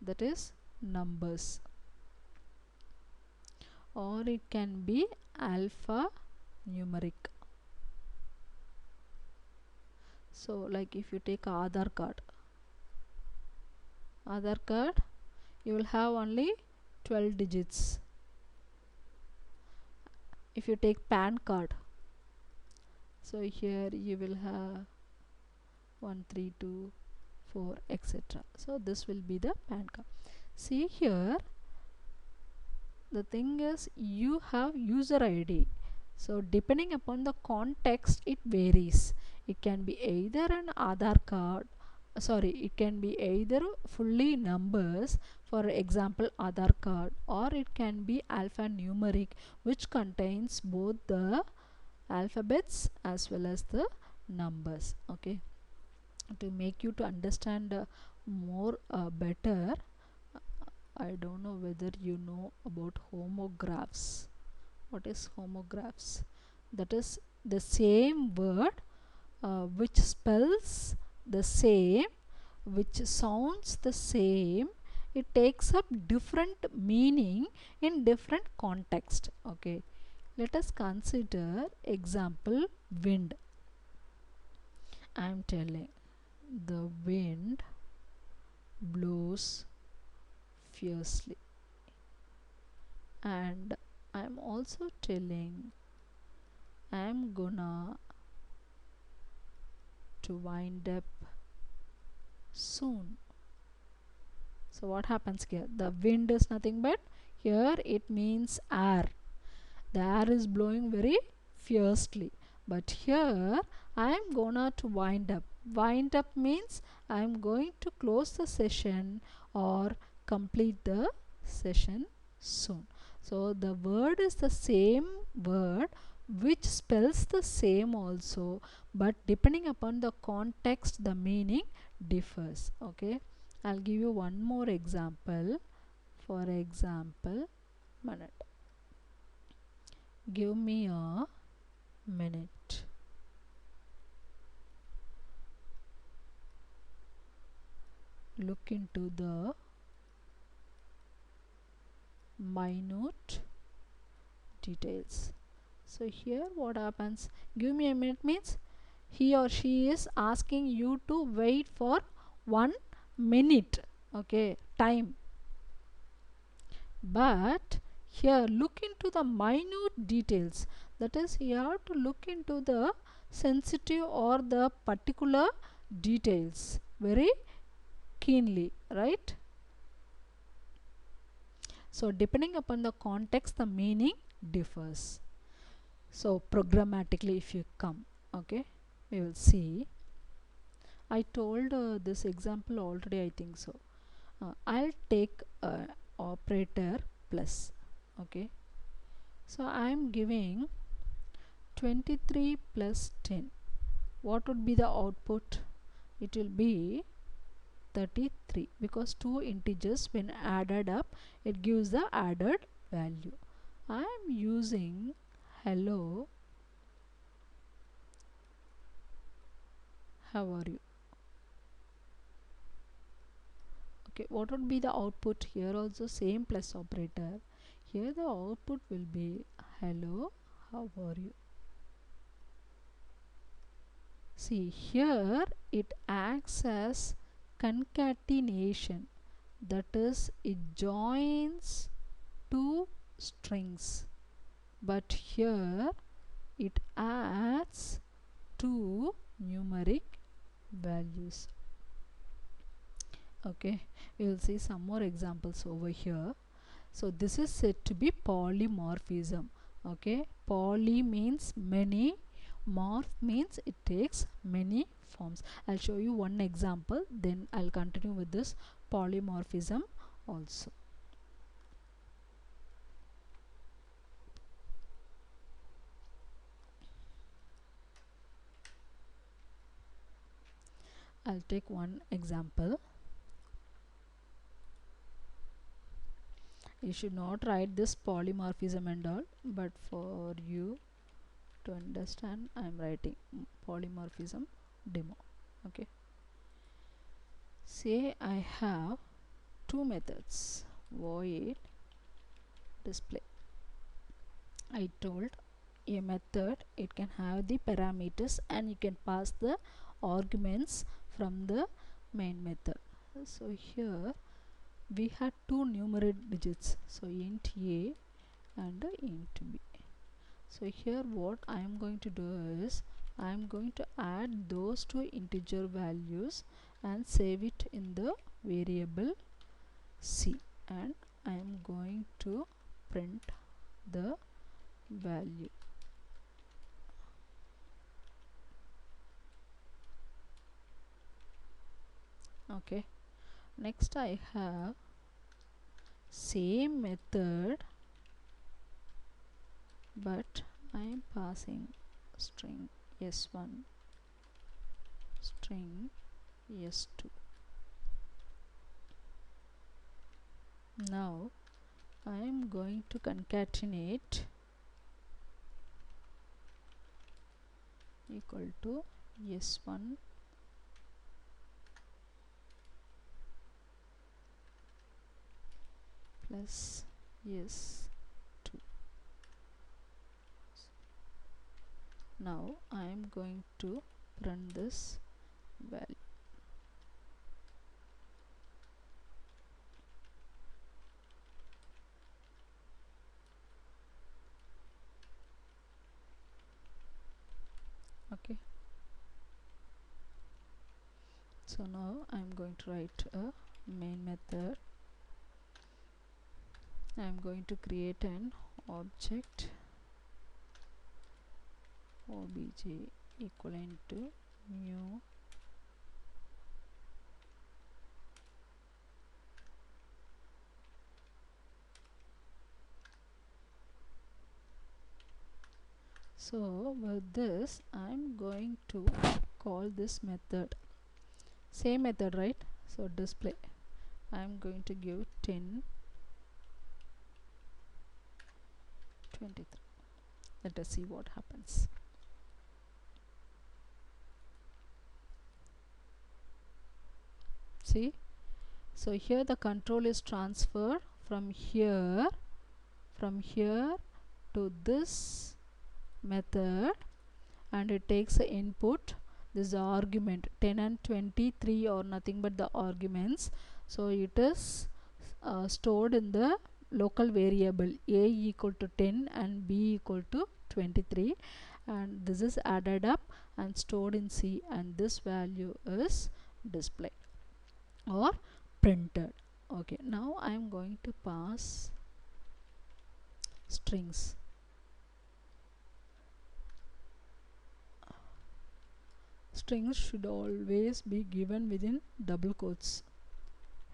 A: that is numbers, or it can be alpha numeric. So like if you take Aadhaar card, you will have only 12 digits. If you take PAN card, so here you will have 1 3 2 4 etc. So this will be the PAN card. See here, the thing is you have user ID, so depending upon the context it varies. It can be either an Aadhaar card, it can be either fully numbers, for example Aadhaar card, or it can be alphanumeric, which contains both the alphabets as well as the numbers. Okay, to make you to understand more better, I don't know whether you know about homographs. What is homographs? That is the same word which spells the same, which sounds the same. It takes up different meaning in different context. Okay, let us consider example wind. I am telling the wind blows fiercely, and I'm also telling I'm gonna to wind up soon. So what happens here? The wind is nothing but, here it means air. The air is blowing very fiercely, but here I am gonna to wind up. Wind up means I am going to close the session or complete the session soon. So the word is the same word which spells the same also, but depending upon the context the meaning differs. Okay, I'll give you one more example. For example, minute. Give me a minute. Look into the minute details. So here what happens? Give me a minute means he or she is asking you to wait for 1 minute. Okay, time. But here look into the minute details. That is, you have to look into the sensitive or the particular details very keenly, right? So depending upon the context the meaning differs. So programmatically if you come, okay, we will see. I told this example already, I think so. I'll take operator plus. Okay, so I am giving 23 plus 10. What would be the output? It will be 33, because two integers when added up it gives the added value. I am using hello, how are you? Okay, what would be the output? Here also same plus operator. Here the output will be hello, how are you? See, here it acts as concatenation, that is it joins two strings, but here it adds two numeric values. Okay, we will see some more examples over here. So this is said to be polymorphism. Okay, poly means many, morph means it takes many forms. I'll show you one example, then I'll continue with this polymorphism also. I'll take one example. You should not write this polymorphism and all, but for you to understand I am writing polymorphism demo. Okay, say I have two methods, void display. I told a method it can have the parameters and you can pass the arguments from the main method. So here we had two numeric digits, so int a and int b. So here what I am going to do is I am going to add those two integer values and save it in the variable c, and I am going to print the value. Okay, next I have same method, but I am passing string s1, string s2. Now I am going to concatenate equal to s1 plus s2. Now I am going to run this value. Okay, so now I am going to write a main method. I am going to create an object obj equivalent to new so with this I am going to call this method, same method, right? So display, I am going to give 10 23. Let us see what happens. See, so here the control is transferred from here to this method, and it takes the input, this argument 10 and 23 or nothing but the arguments. So it is stored in the local variable a equal to 10 and b equal to 23, and this is added up and stored in C, and this value is displayed or printed. Okay, now I am going to pass strings. Strings should always be given within double quotes.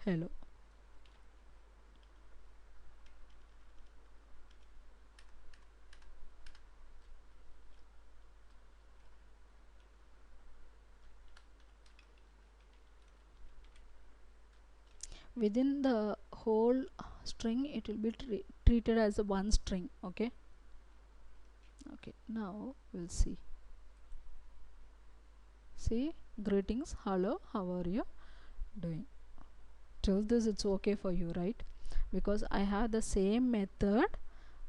A: Hello. Within the whole string it will be treated as a one string. Okay, now we'll see. Greetings, hello, how are you doing? Till this it's okay for you, right? Because I have the same method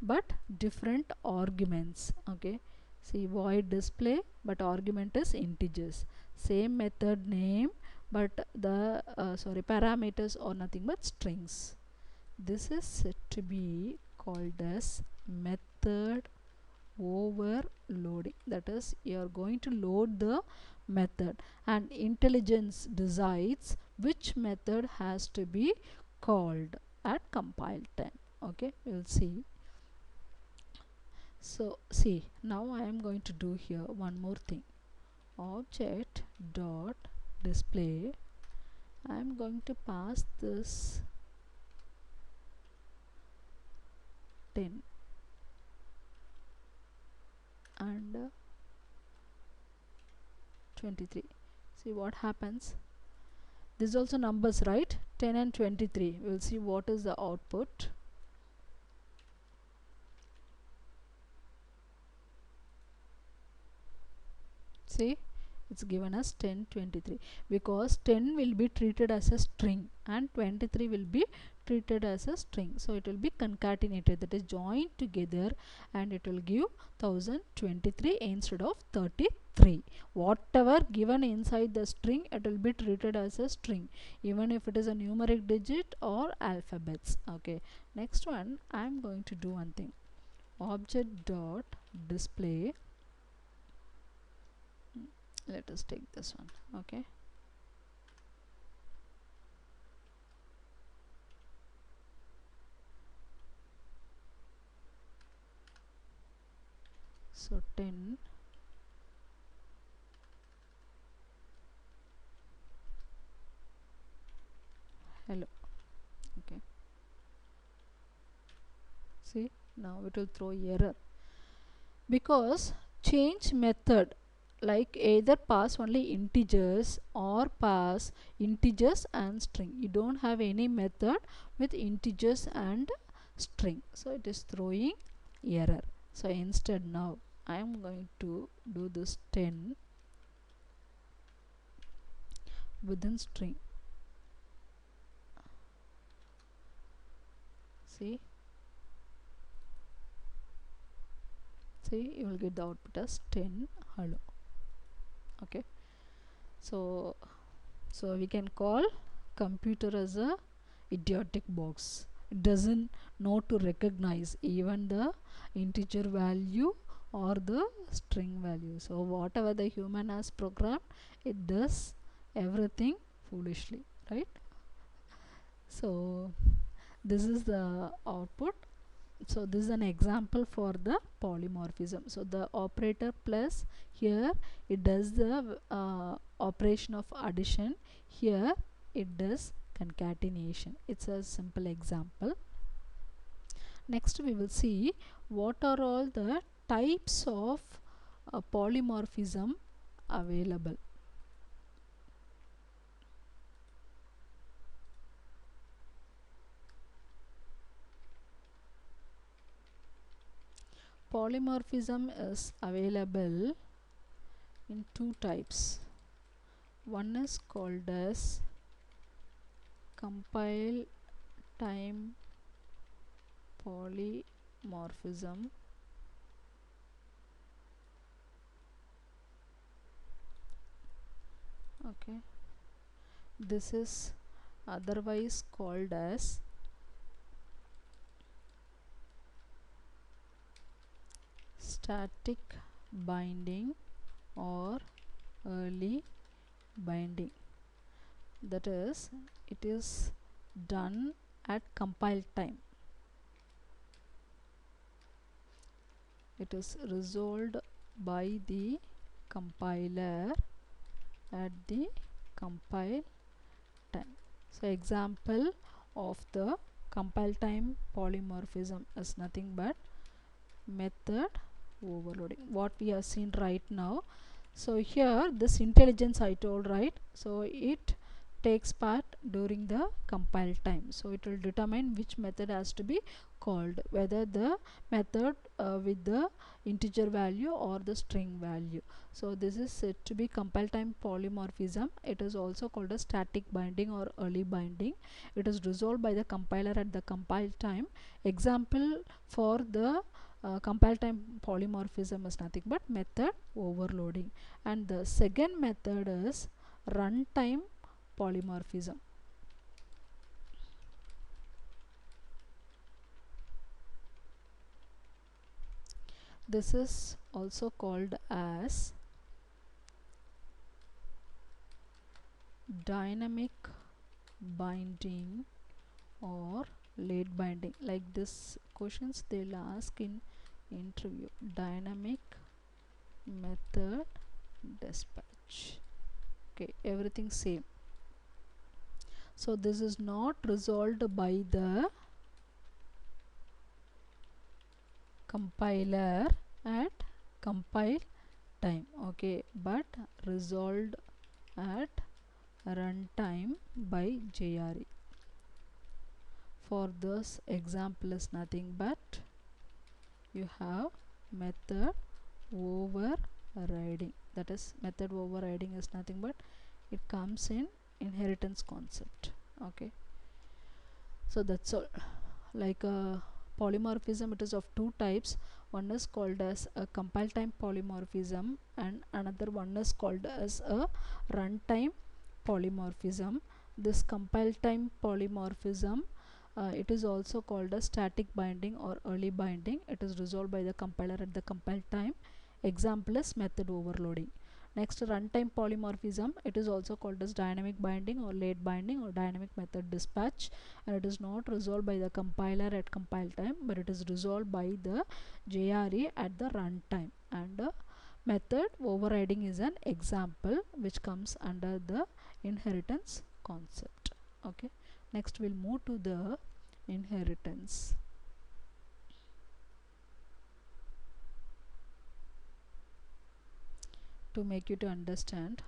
A: but different arguments. Okay, see, void display but argument is integers, same method name but the parameters are nothing but strings. This is said to be called as method overloading. That is, you are going to load the method and intelligence decides which method has to be called at compile time. Okay, we'll see. So see, now I am going to do here one more thing. Object dot display, I am going to pass this 10 and 23. See what happens. This is also numbers, right? 10 and 23. We'll see what is the output. See, it's given as 10 23 because 10 will be treated as a string and 23 will be treated as a string, so it will be concatenated, that is joined together, and it will give 1023 instead of 33. 3. Whatever given inside the string, it will be treated as a string, even if it is a numeric digit or alphabets. Okay, next one, I am going to do one thing. Object dot display, let us take this one. Okay, so 10, hello. Okay, see, now it will throw error because change method like either pass only integers or pass integers and string. You don't have any method with integers and string, so it is throwing error. So instead, now I am going to do this 10 within string. See, you will get the output as 10 hello. Okay, so we can call computer as a idiotic box. It doesn't know to recognize even the integer value or the string value. So whatever the human has programmed, it does everything foolishly, right? So this is the output. So this is an example for the polymorphism. So the operator plus, here it does the operation of addition, here it does concatenation. It's a simple example. Next we will see what are all the types of polymorphism available. Polymorphism is available in two types. One is called as compile time polymorphism, okay. This is otherwise called as static binding or early binding. That is, it is done at compile time. It is resolved by the compiler at the compile time. So example of the compile time polymorphism is nothing but method overloading, what we have seen right now. So here this intelligence I told, right? So it takes part during the compile time, so it will determine which method has to be called, whether the method with the integer value or the string value. So this is said to be compile time polymorphism. It is also called a static binding or early binding. It is resolved by the compiler at the compile time. Example for the compile time polymorphism is nothing but method overloading, and the second method is runtime polymorphism. This is also called as dynamic binding or late binding. Like this questions they'll ask in interview. Dynamic method dispatch. Okay, everything same. So this is not resolved by the compiler at compile time, okay, but resolved at runtime by JRE. For this example is nothing but you have method overriding. That is, method overriding is nothing but it comes in inheritance concept, okay. So that's all. Like polymorphism, it is of two types. One is called as a compile time polymorphism and another one is called as a runtime polymorphism. This compile time polymorphism, it is also called a static binding or early binding. It is resolved by the compiler at the compile time. Example is method overloading. Next, runtime polymorphism, it is also called as dynamic binding or late binding or dynamic method dispatch, and it is not resolved by the compiler at compile time, but it is resolved by the JRE at the runtime. And method overriding is an example which comes under the inheritance concept. Okay, next we'll move to the inheritance. To make you to understand,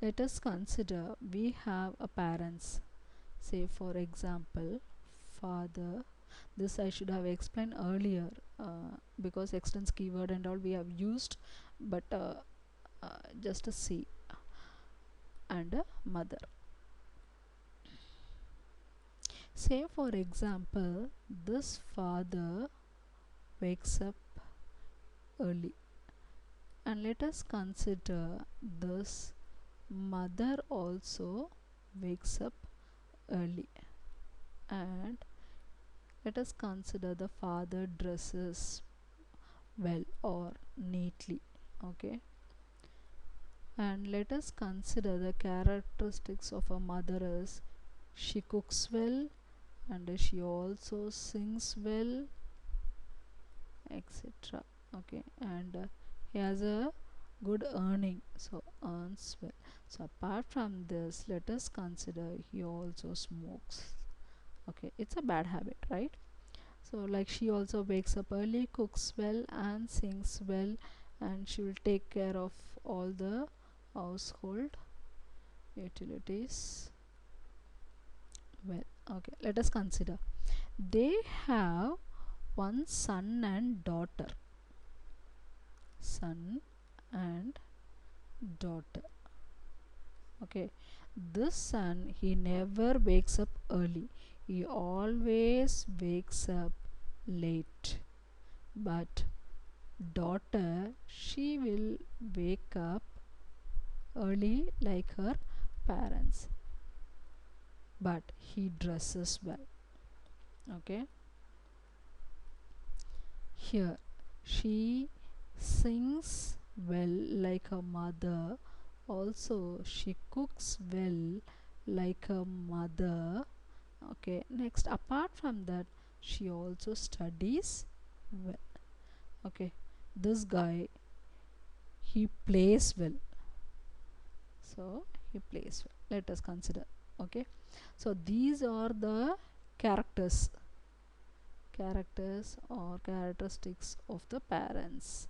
A: let us consider we have a parents, say for example father. This I should have explained earlier because extends keyword and all we have used, but just a C and a mother. Say for example this father wakes up early, and let us consider this mother also wakes up early, and let us consider the father dresses well or neatly. Okay, and let us consider the characteristics of a mother is she cooks well and she also sings well, etc. Okay, and he has a good earning, so earns well. So apart from this, let us consider he also smokes. Okay, it's a bad habit, right? So like she also wakes up early, cooks well and sings well, and she will take care of all the household utilities well. Okay, let us consider they have one son and daughter. Son and daughter. Okay, this son, he never wakes up early, he always wakes up late. But daughter, she will wake up early like her parents, but he dresses well. Okay, here she sings well like her mother, also she cooks well like her mother. Okay, next apart from that she also studies well. Okay, this guy, he plays well, so he plays well. Let us consider. Okay, so these are the characters or characteristics of the parents.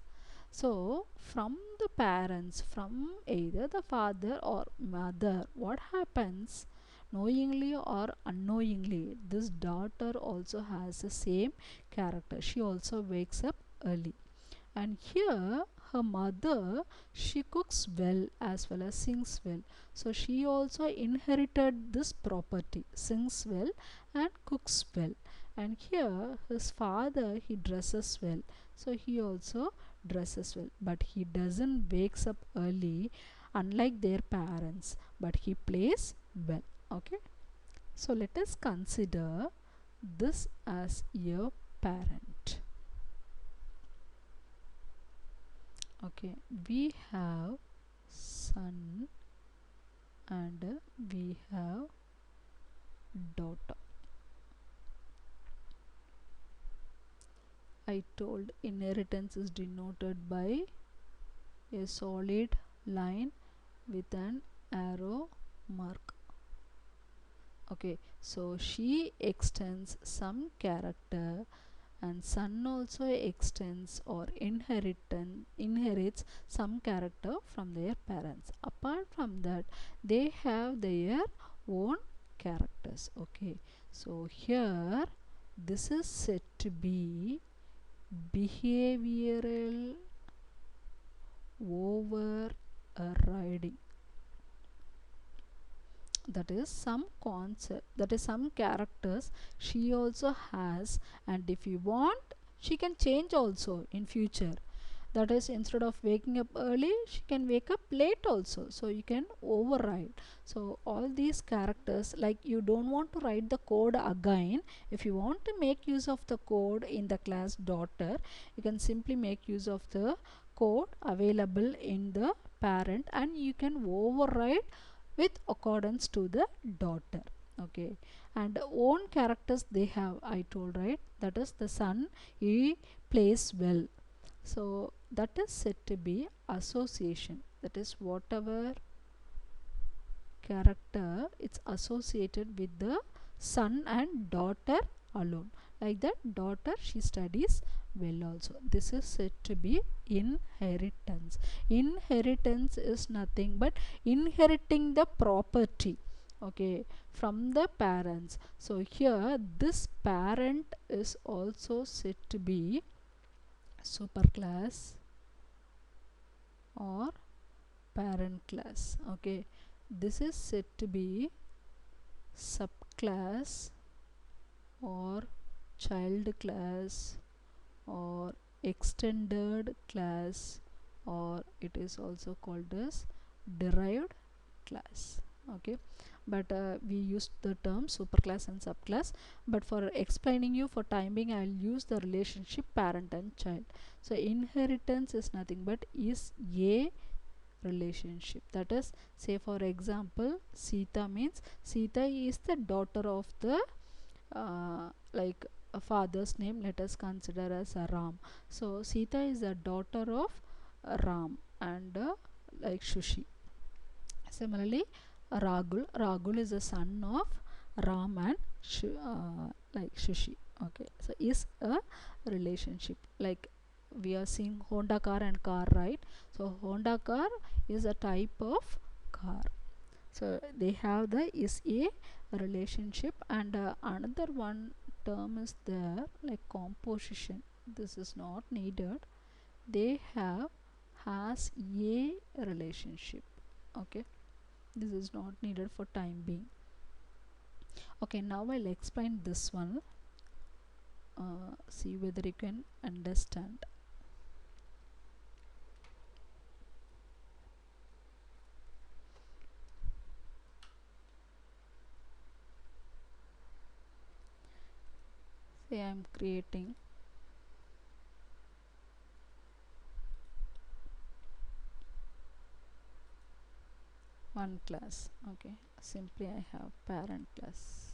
A: So from the parents, from either the father or mother, what happens, knowingly or unknowingly, this daughter also has the same character. She also wakes up early, and here her mother, she cooks well as sings well, so she also inherited this property, sings well and cooks well. And here his father, he dresses well, so he also dresses well, but he doesn't wakes up early unlike their parents, but he plays well. Okay, so let us consider this as your parent. Okay, we have son and we have daughter. I told inheritance is denoted by a solid line with an arrow mark. Okay, so she extends some character and son also extends or inherits some character from their parents. Apart from that, they have their own characters. Okay, so here this is said to be behavioral overriding. That is some concept, that is some characters she also has, and if you want, she can change also in future. That is, instead of waking up early, she can wake up late also, so you can override. So all these characters, like, you don't want to write the code again. If you want to make use of the code in the class daughter, you can simply make use of the code available in the parent, and you can override with accordance to the daughter. Okay, and own characters they have, I told, right? That is, the son, he plays well, so that is said to be association. That is, whatever character it's associated with the son and daughter alone. Like that, daughter, she studies well also. This is said to be inheritance. Inheritance is nothing but inheriting the property, okay, from the parents. So here this parent is also said to be superclass or parent class. Okay, this is said to be subclass or child class or extended class, or it is also called as derived class. Okay, but we used the term superclass and subclass, but for explaining you for time being, I will use the relationship parent and child. So inheritance is nothing but is a relationship. That is, say for example, Sita means Sita is the daughter of the like a father's name, let us consider as Ram. So Sita is a daughter of Ram and like Shushi. Similarly, Ragul is a son of Ram and like Shushi. Okay, so is a relationship. Like, we are seeing Honda car and car, right? So Honda car is a type of car. So they have the is a relationship, and another one term is there, like composition. This is not needed. They have has a relationship. Okay, this is not needed for time being. Okay, now I'll explain this one. See whether you can understand. Say I'm creating one class. Okay, simply I have parent class.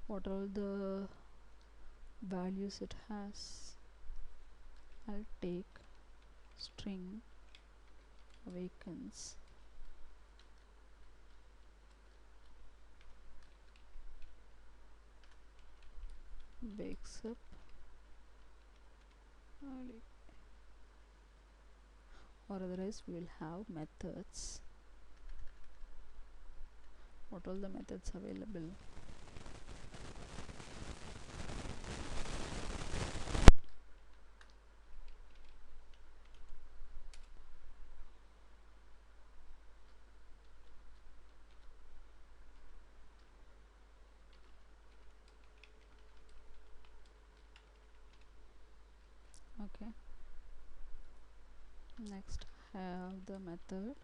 A: What are the values it has? I'll take string awakens, wakes up early, or otherwise we will have methods. What all the methods available? Okay, next have the method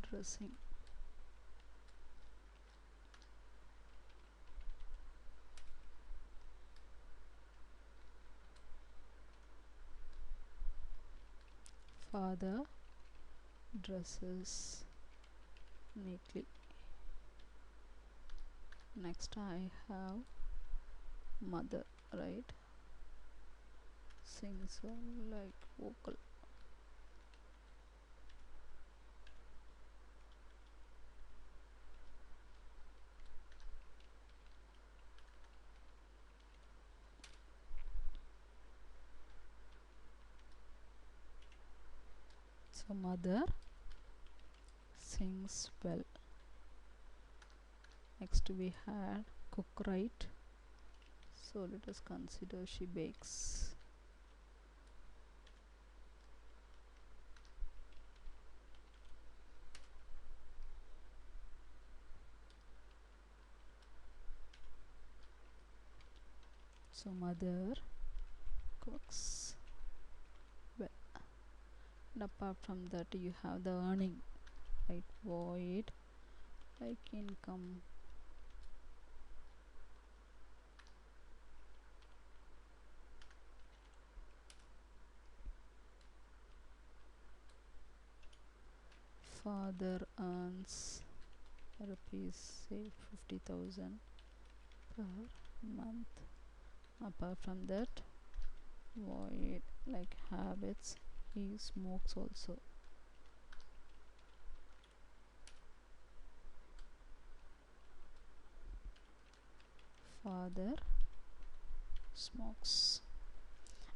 A: dressing. Father dresses neatly. Next I have mother, right? Sings well, like vocal. So mother sings well. Next we had cook, right? So let us consider she bakes. So mother cooks well. And apart from that, you have the earning, right? Void like income. Father earns rupees, say 50,000 per month. Apart from that, void like habits, he smokes also. Father smokes.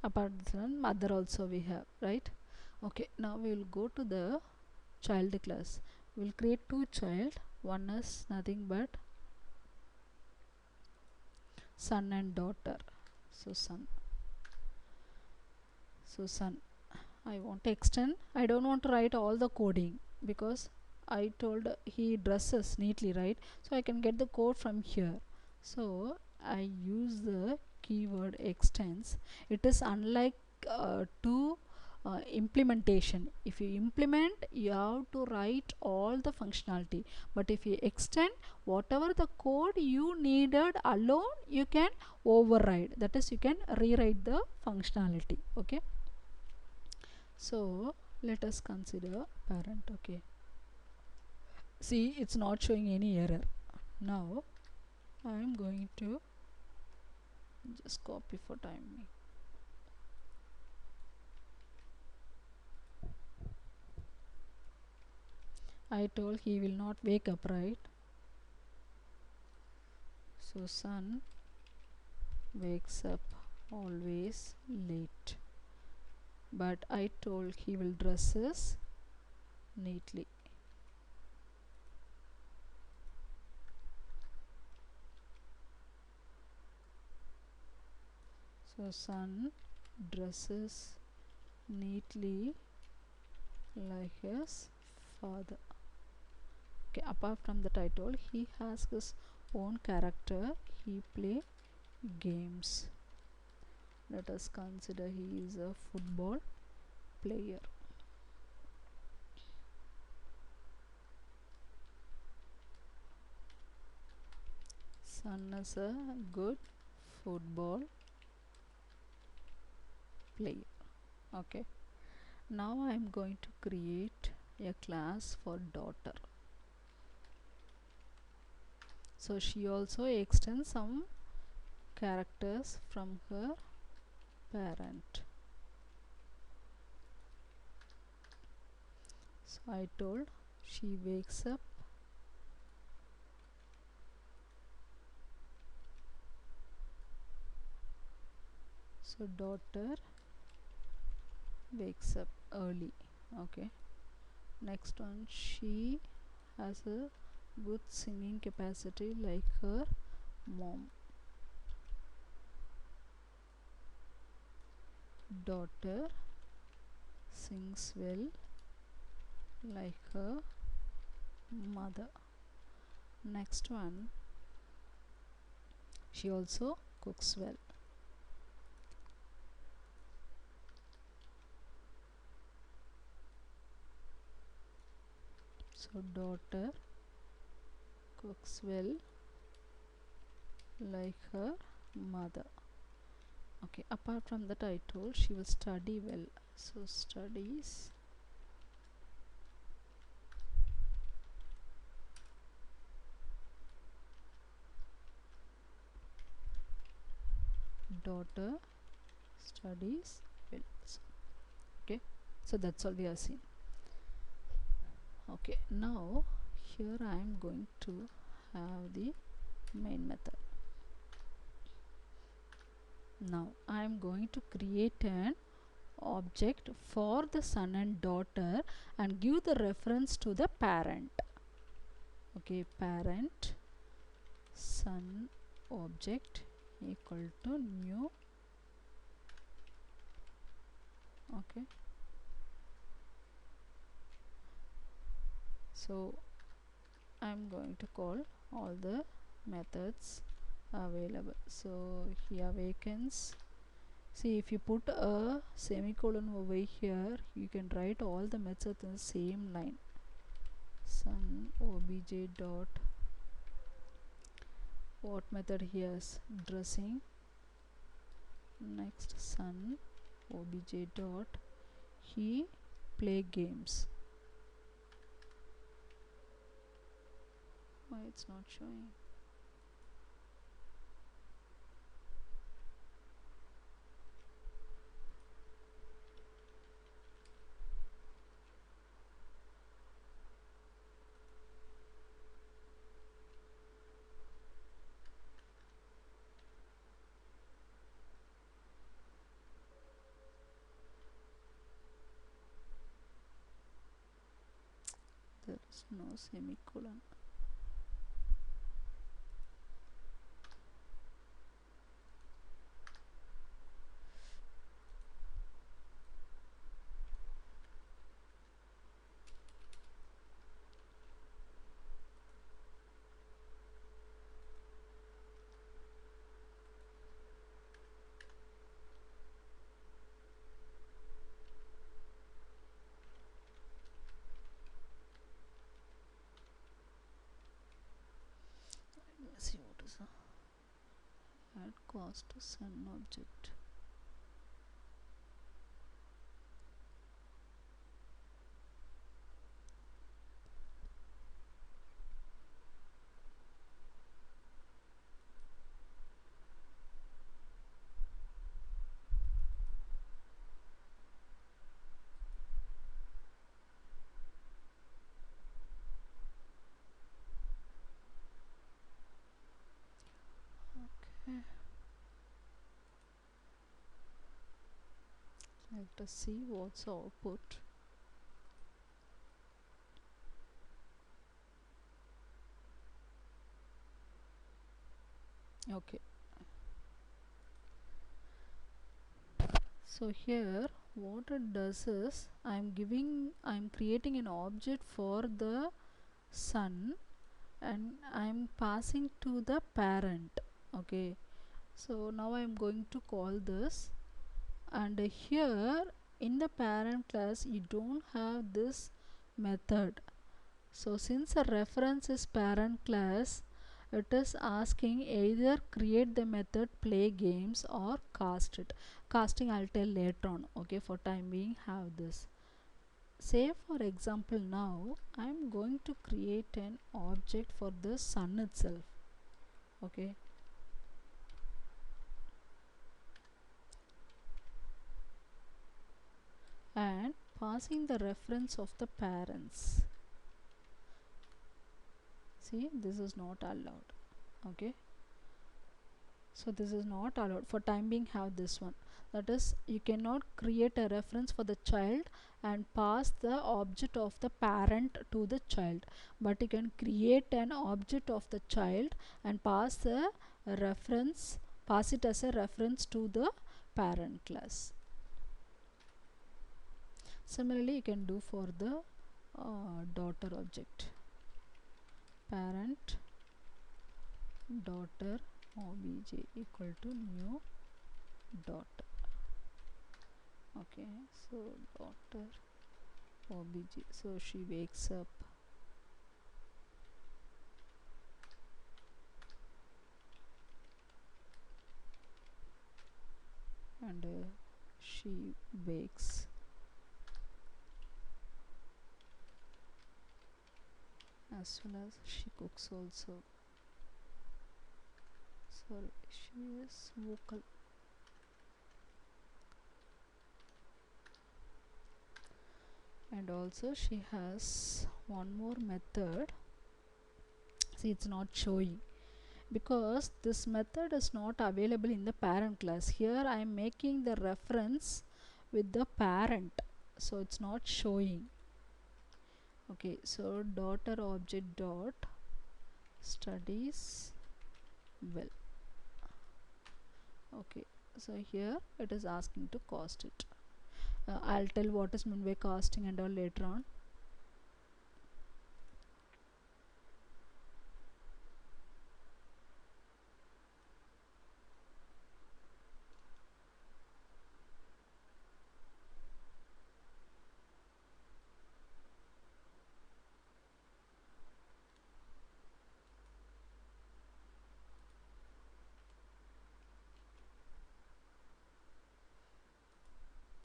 A: Apart from mother also we have, right? Okay, now we will go to the child class. We will create two child. One is nothing but son and daughter. So son. So son. I want to extend. I don't want to write all the coding because I told he dresses neatly, right? So I can get the code from here. So I use the keyword extends. It is unlike to implementation. If you implement, you have to write all the functionality. But if you extend, whatever the code you needed alone, you can override. That is, you can rewrite the functionality. Okay. So let us consider parent. Okay, see, it's not showing any error. Now I am going to just copy for timing. I told he will not wake up, right? So son wakes up always late, but I told he will dresses neatly. So son dresses neatly like his father. Okay, apart from that, I told he has his own character. He play games. Let us consider he is a football player. Son is a good football player. Okay, now I am going to create a class for daughter. So she also extends some characters from her parent. So I told she wakes up so daughter wakes up early. Okay, next one, she has a good singing capacity like her mom. Daughter sings well like her mother. Next one, she also cooks well. So daughter cooks well like her mother. Okay, apart from that, I told she will study well. So studies daughter studies well. Okay, so that's all we have seen. Okay, now here I am going to have the main method. Now I am going to create an object for the son and daughter and give the reference to the parent. Okay, parent son object equal to new. Okay, so I'm going to call all the methods available. So he awakens. See, if you put a semicolon over here, you can write all the methods in the same line. Son obj dot, what method he has? Dressing. Next, son obj dot, he play games. Why it's not showing? There is no semicolon. Let me see what is add cost to son object. Okay. Let us see what's the output. Okay. So here what it does is I'm creating an object for the son and I'm passing to the parent. Okay, so now I'm going to call this, and here in the parent class you don't have this method. So since a reference is parent class, it is asking either create the method play games or cast it. Casting I'll tell later on. Okay, for time being have this. Say for example now I'm going to create an object for the sun itself. Okay, and passing the reference of the parents. See, this is not allowed. Okay, so this is not allowed. For time being have this one, that is you cannot create a reference for the child and pass the object of the parent to the child, but you can create an object of the child and pass the reference, pass it as a reference to the parent class. Similarly you can do for the daughter object. Parent daughter obj equal to new daughter. Okay, so daughter obj, so she wakes up and she bakes. As well as she cooks also. Sorry, she is vocal. And also she has one more method. See, it's not showing because this method is not available in the parent class. Here I am making the reference with the parent, so it's not showing. Okay, so daughter object dot studies well. Okay, so here it is asking to cast it. I'll tell what is meant by casting and all later on.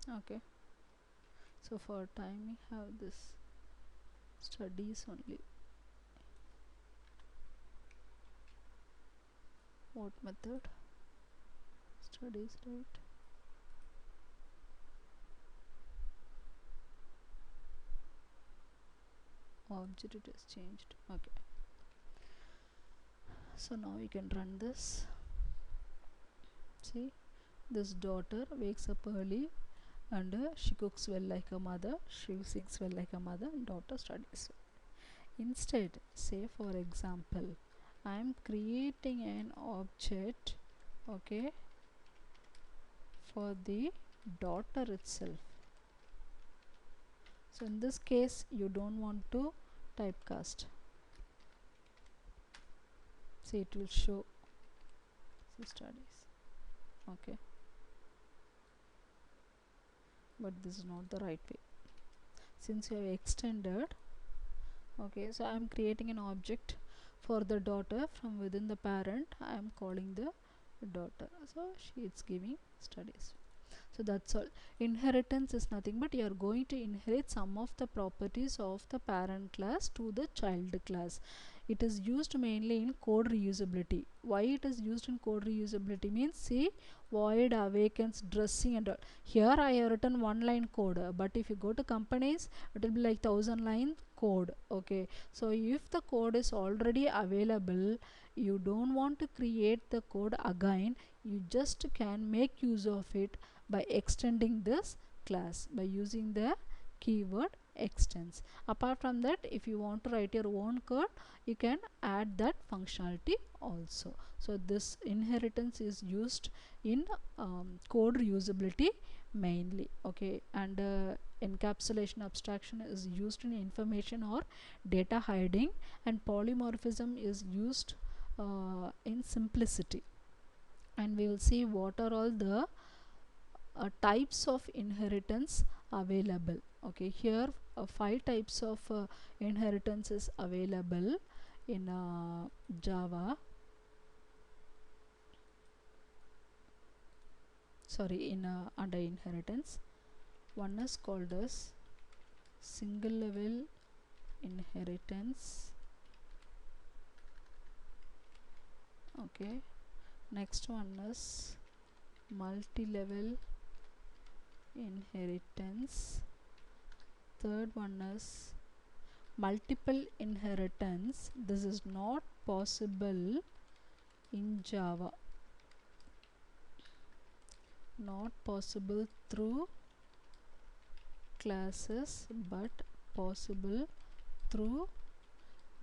A: Okay, so for time we have this studies only. What method? Studies, right? Object it is changed. Okay, so now we can run this. See, this daughter wakes up early and she cooks well like a mother, she sings well like a mother, and daughter studies well. Instead, say for example, I am creating an object, okay, for the daughter itself. So in this case you don't want to typecast. See, it will show studies. Okay, but this is not the right way. Since you have extended, okay, so I am creating an object for the daughter from within the parent. I am calling the daughter, so she is giving studies. So that's all. Inheritance is nothing but you are going to inherit some of the properties of the parent class to the child class. It is used mainly in code reusability. Why it is used in code reusability means, see, void, awakens, dressing and all. Here I have written one line code, but if you go to companies it will be like 1000 line code. Okay, so if the code is already available, you don't want to create the code again, you just can make use of it by extending this class by using the keyword extends. Apart from that, if you want to write your own code, you can add that functionality also. So this inheritance is used in code reusability mainly. Okay, and encapsulation abstraction is used in information or data hiding, and polymorphism is used in simplicity. And we will see what are all the types of inheritance available. Okay, here 5 types of inheritance is available in Java, sorry, in under inheritance. One is called as single level inheritance. Okay, next one is multi-level inheritance. Third one is multiple inheritance. This is not possible in Java, not possible through classes but possible through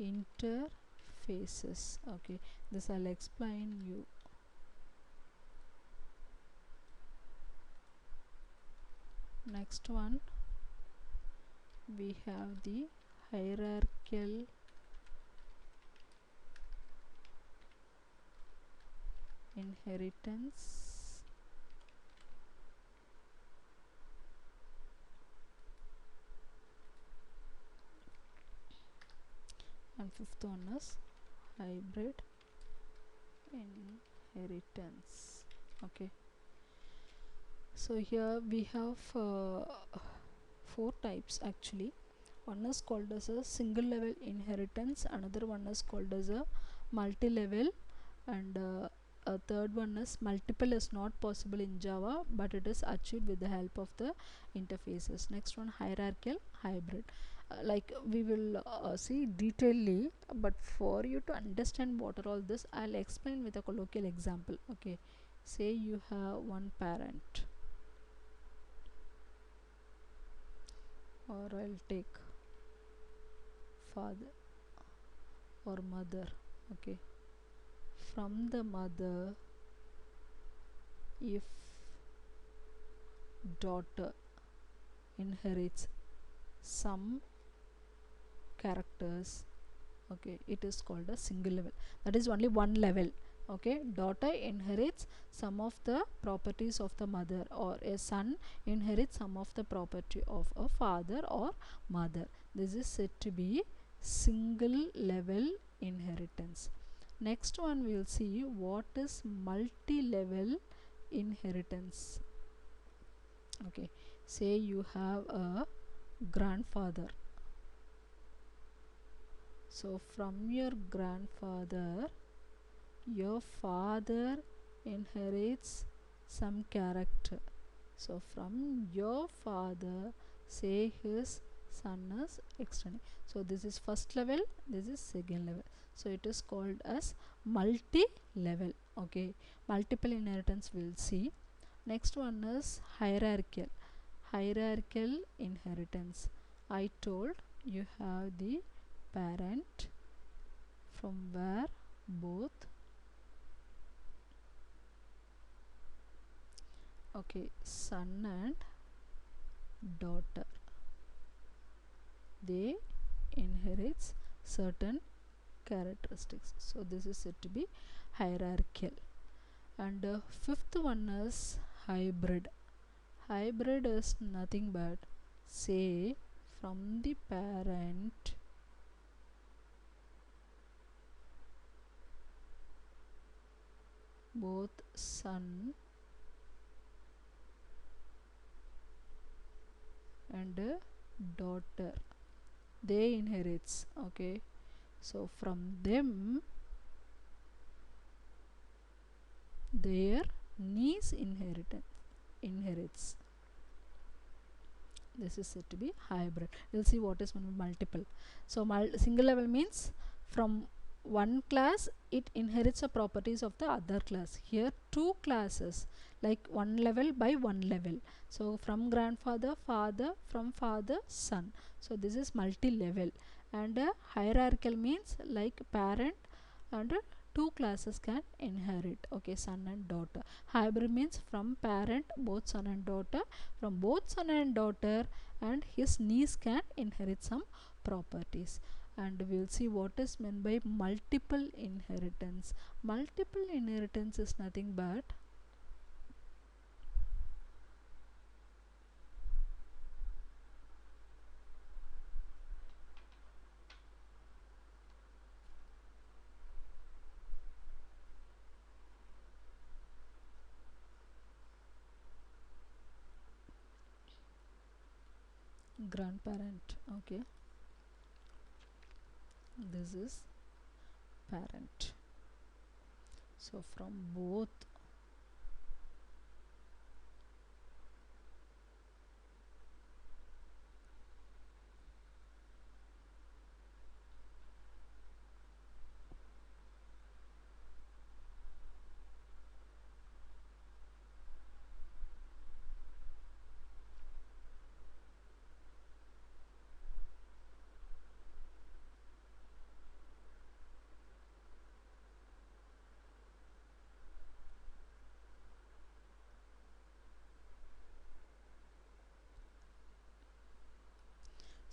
A: interfaces. Okay, this I'll explain you. Next one, we have the hierarchical inheritance. And fifth one is hybrid inheritance. Okay, so here we have 4 types actually. One is called as a single level inheritance, another one is called as a multi-level, and a third one is multiple is not possible in Java but it is achieved with the help of the interfaces. Next one, hierarchical hybrid. Like we will see detailedly, but for you to understand what are all this, I'll explain with a colloquial example. Okay, say you have one parent, or I'll take father or mother. Okay, from the mother, if daughter inherits some characters, okay, it is called a single level. That is only one level. Okay, daughter inherits some of the properties of the mother, or a son inherits some of the property of a father or mother. This is said to be single level inheritance. Next one, we will see what is multi-level inheritance. Okay, say you have a grandfather. So from your grandfather, your father inherits some character. So from your father, say his son is extending. So this is first level, this is second level. So it is called as multi-level. Okay, multiple inheritance we'll see. Next one is hierarchical. Hierarchical inheritance. I told you have the parent from where both, okay, son and daughter, they inherits certain characteristics. So this is said to be hierarchical. And fifth one is hybrid. Hybrid is nothing but, say, from the parent both son and daughter, they inherits. Okay, so from them their niece inherits. This is said to be hybrid. We'll see what is multiple. So single level means from one class it inherits the properties of the other class. Here two classes, like one level by one level. So from grandfather, father, from father, son. So this is multi-level. And hierarchical means like parent and two classes can inherit. Okay, son and daughter. Hybrid means from parent both son and daughter, from both son and daughter, and his niece can inherit some properties. And we'll see what is meant by multiple inheritance. Multiple inheritance is nothing but grandparent. Okay, this is parent. So from both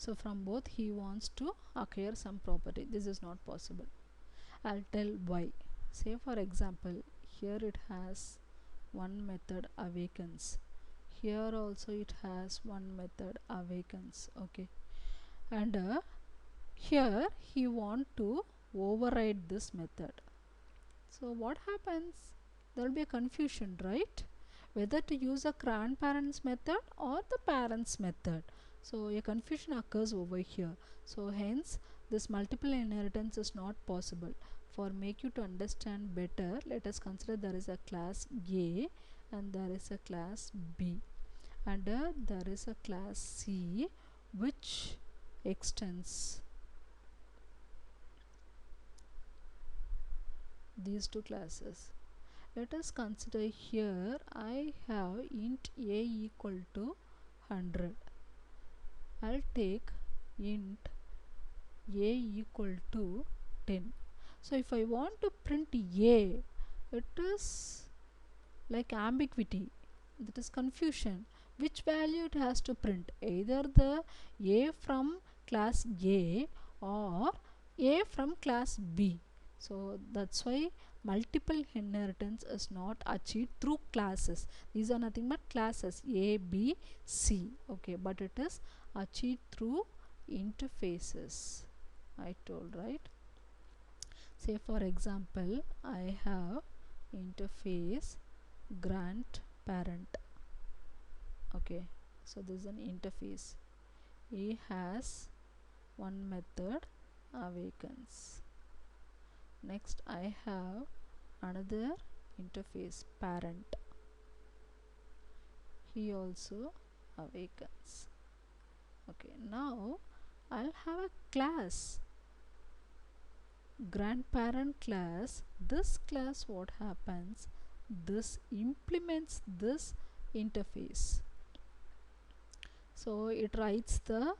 A: so from both he wants to acquire some property. This is not possible. I'll tell why. Say for example, here it has one method awakens. Here also it has one method awakens. Okay, and here he want to override this method. So what happens? There will be a confusion, right? Whether to use a grandparents method or the parents method. So a confusion occurs over here. So hence this multiple inheritance is not possible. For make you to understand better, let us consider there is a class A and there is a class B, and there is a class C which extends these two classes. Let us consider here I have int a equal to 100. I'll take int a equal to 10. So if I want to print a, it is like ambiguity, that is confusion. Which value it has to print? Either the a from class A or a from class B. So that's why multiple inheritance is not achieved through classes. These are nothing but classes A, B, C. Okay, but it is achieved through interfaces. I told, right? Say for example, I have interface grandparent. Okay, so this is an interface. A has one method awakens. Next I have another interface, parent. He also awakens. Okay, now I'll have a class, grandparent class. This class, what happens, this implements this interface, so it writes the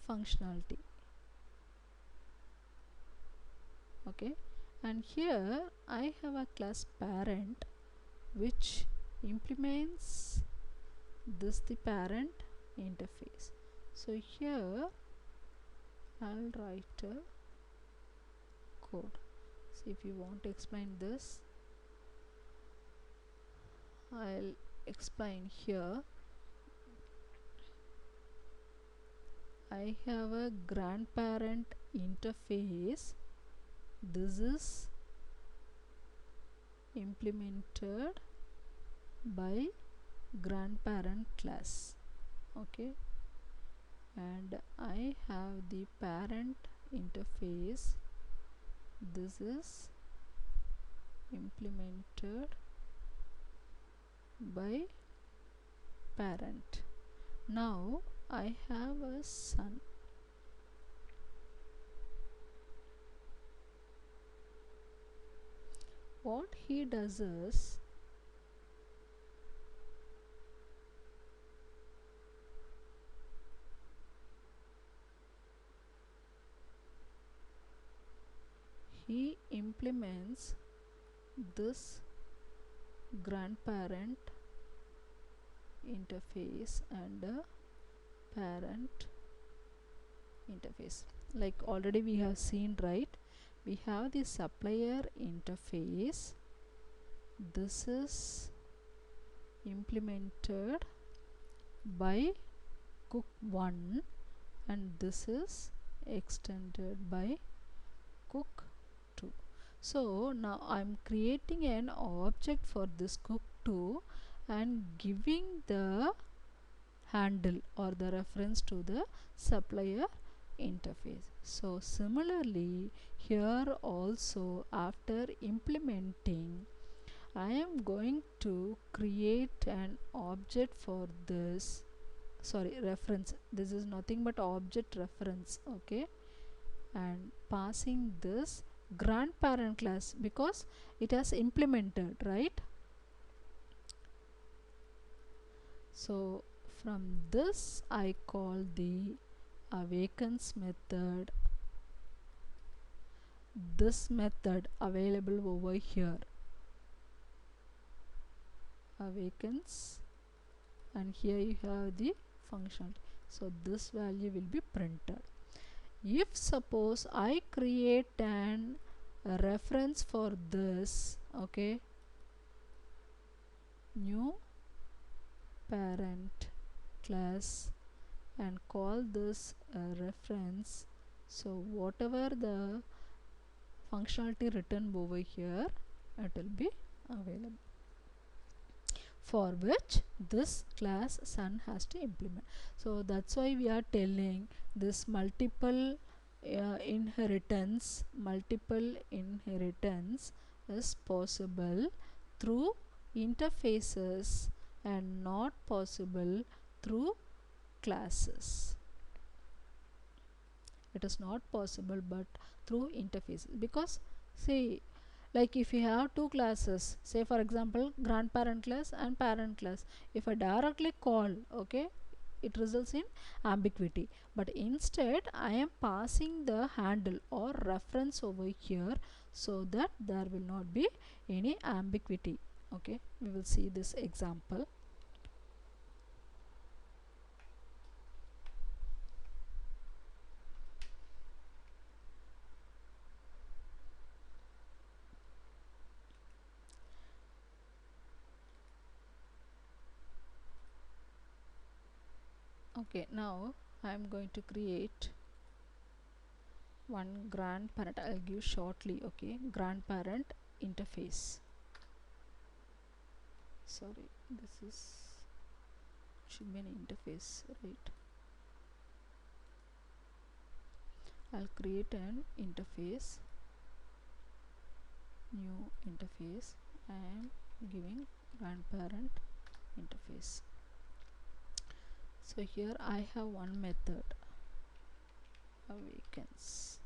A: functionality. Okay, and here I have a class parent which implements this, the parent interface. So here I'll write a code. See, if you want to explain this, I'll explain here. I have a grandparent interface. This is implemented by grandparent class. Okay, and I have the parent interface. This is implemented by parent. Now I have a son. What he does is, he implements this grandparent interface and a parent interface. Like already we have seen, right? We have the supplier interface. This is implemented by cook1 and this is extended by cook2. So now I'm creating an object for this cook2 and giving the handle or the reference to the supplier interface. So similarly here also, after implementing, I am going to create an object for this, sorry, reference. This is nothing but object reference. Okay, and passing this grandparent class because it has implemented, right? So from this I call the awakens method, this method available over here, awakens, and here you have the function. So this value will be printed. If suppose I create an reference for this, okay, new parent class and call this reference, so whatever the functionality written over here, it will be available, for which this class son has to implement. So that's why we are telling this multiple inheritance is possible through interfaces and not possible through classes. It is not possible but through interfaces, because see, like if you have two classes, say for example grandparent class and parent class, if I directly call, okay, it results in ambiguity, but instead I am passing the handle or reference over here so that there will not be any ambiguity. Okay, we will see this example. Okay, now I am going to create one grandparent. I'll give shortly. Okay, grandparent interface. Sorry, this is should be an interface, right? I'll create an interface, new interface. I am giving grandparent interface. So here I have one method, awakens.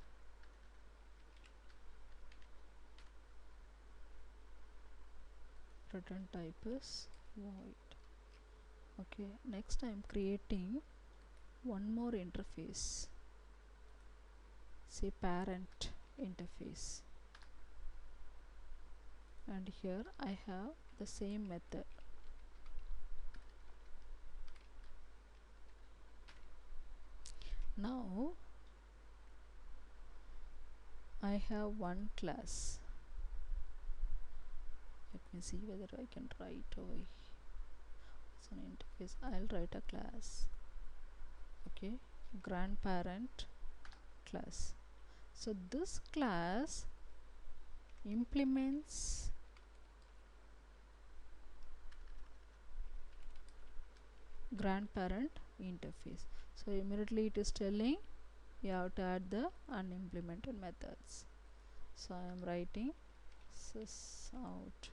A: Return type is void. Okay, next I am creating one more interface, say parent interface, and here I have the same method. Now I have one class. Let me see whether I can write over here. It's an interface. I'll write a class. Okay, grandparent class. So this class implements grandparent interface. So immediately it is telling you have to add the unimplemented methods. So I am writing sys out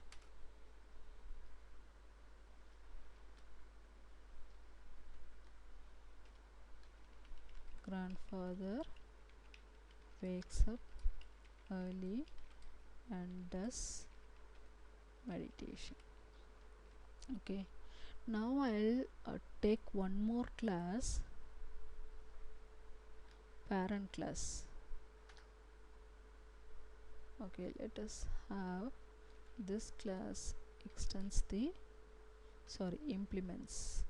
A: grandfather wakes up early and does meditation. Okay, now I'll take one more class, parent class. Okay, let us have this class extends the implements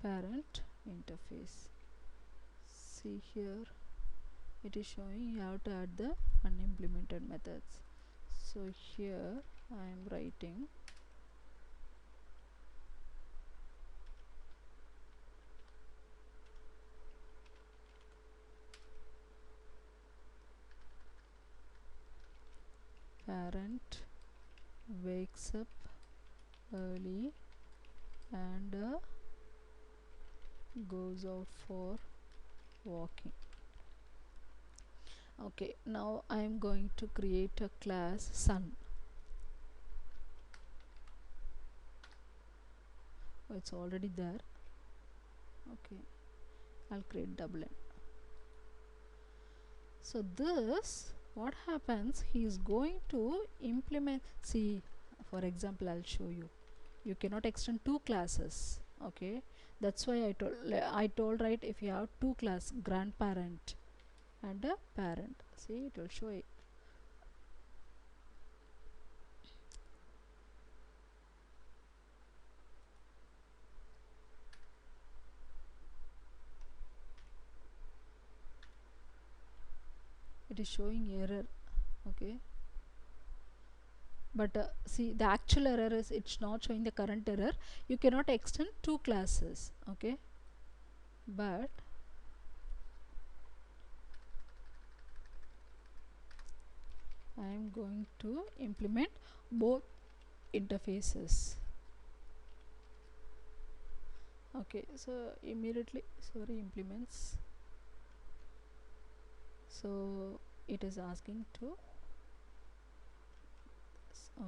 A: parent interface. See here it is showing you have to add the unimplemented methods. So here I am writing parent wakes up early and goes out for walking. Okay, now I am going to create a class son. Oh, it's already there. Okay, I'll create double N. So this, what happens, he is going to implement, see for example I'll show you, you cannot extend two classes. Okay, that's why I told right, if you have two class, grandparent and a parent, see it will show it. It is showing error. Okay, but see the actual error is it's not showing the current error. You cannot extend two classes. Okay, but I am going to implement both interfaces. Okay, so immediately implements, so it is asking to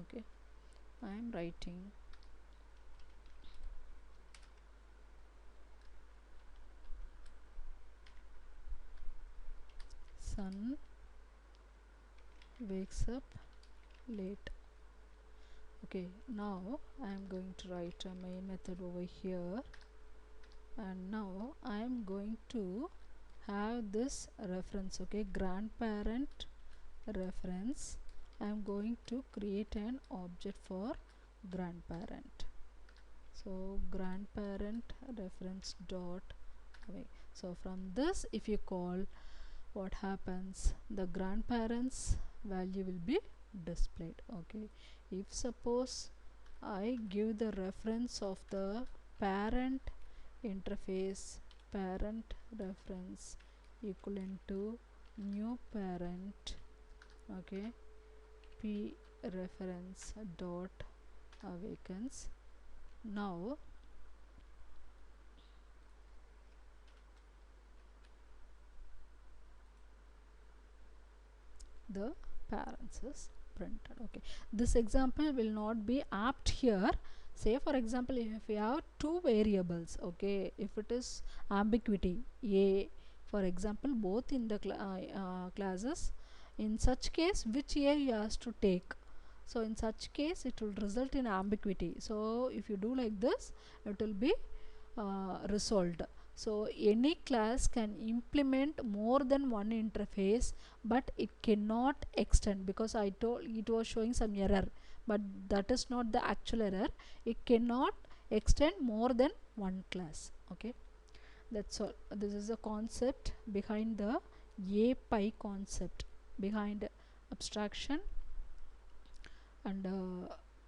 A: okay, I am writing son wakes up late. Okay, now I am going to write a main method over here, and now I am going to have this reference. Okay, grandparent reference. I am going to create an object for grandparent. So grandparent reference dot away. So from this, if you call, what happens, the grandparents value will be displayed. Okay, if suppose I give the reference of the parent interface, parent reference equivalent to new parent, okay, p reference dot awakens. Now the parents is printed. Okay, this example will not be apt here. Say for example, if we have two variables, okay, if it is ambiguity a, for example, both in the classes, in such case which a you has to take. So in such case it will result in ambiguity. So if you do like this, it will be resolved. So any class can implement more than one interface, but it cannot extend, because I told it was showing some error, but that is not the actual error. It cannot extend more than one class. Okay, that's all. This is the concept behind the API concept, behind abstraction and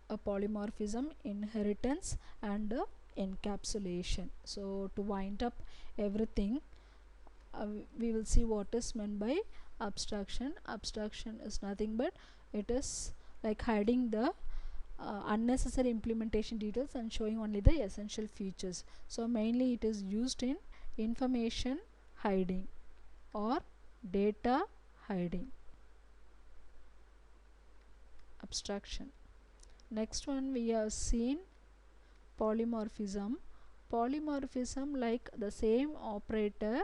A: a polymorphism, inheritance, and encapsulation. So to wind up everything, we will see what is meant by abstraction. Abstraction is nothing but it is like hiding the unnecessary implementation details and showing only the essential features. So mainly it is used in information hiding or data hiding. Abstraction. Next one we have seen polymorphism. Polymorphism, like the same operator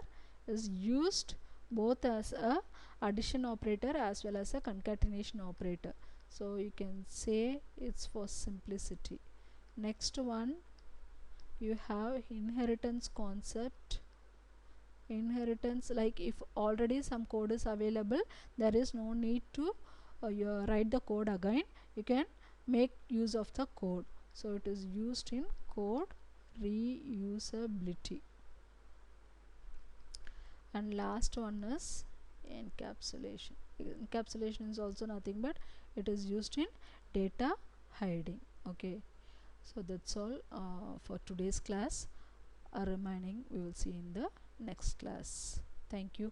A: is used both as a addition operator as well as a concatenation operator. So you can say it's for simplicity. Next one you have inheritance concept. Inheritance, like if already some code is available, there is no need to you write the code again. You can make use of the code. So it is used in code reusability. And last one is encapsulation. Encapsulation is also nothing but it is used in data hiding. Okay, so that's all for today's class. Remaining we will see in the next class. Thank you.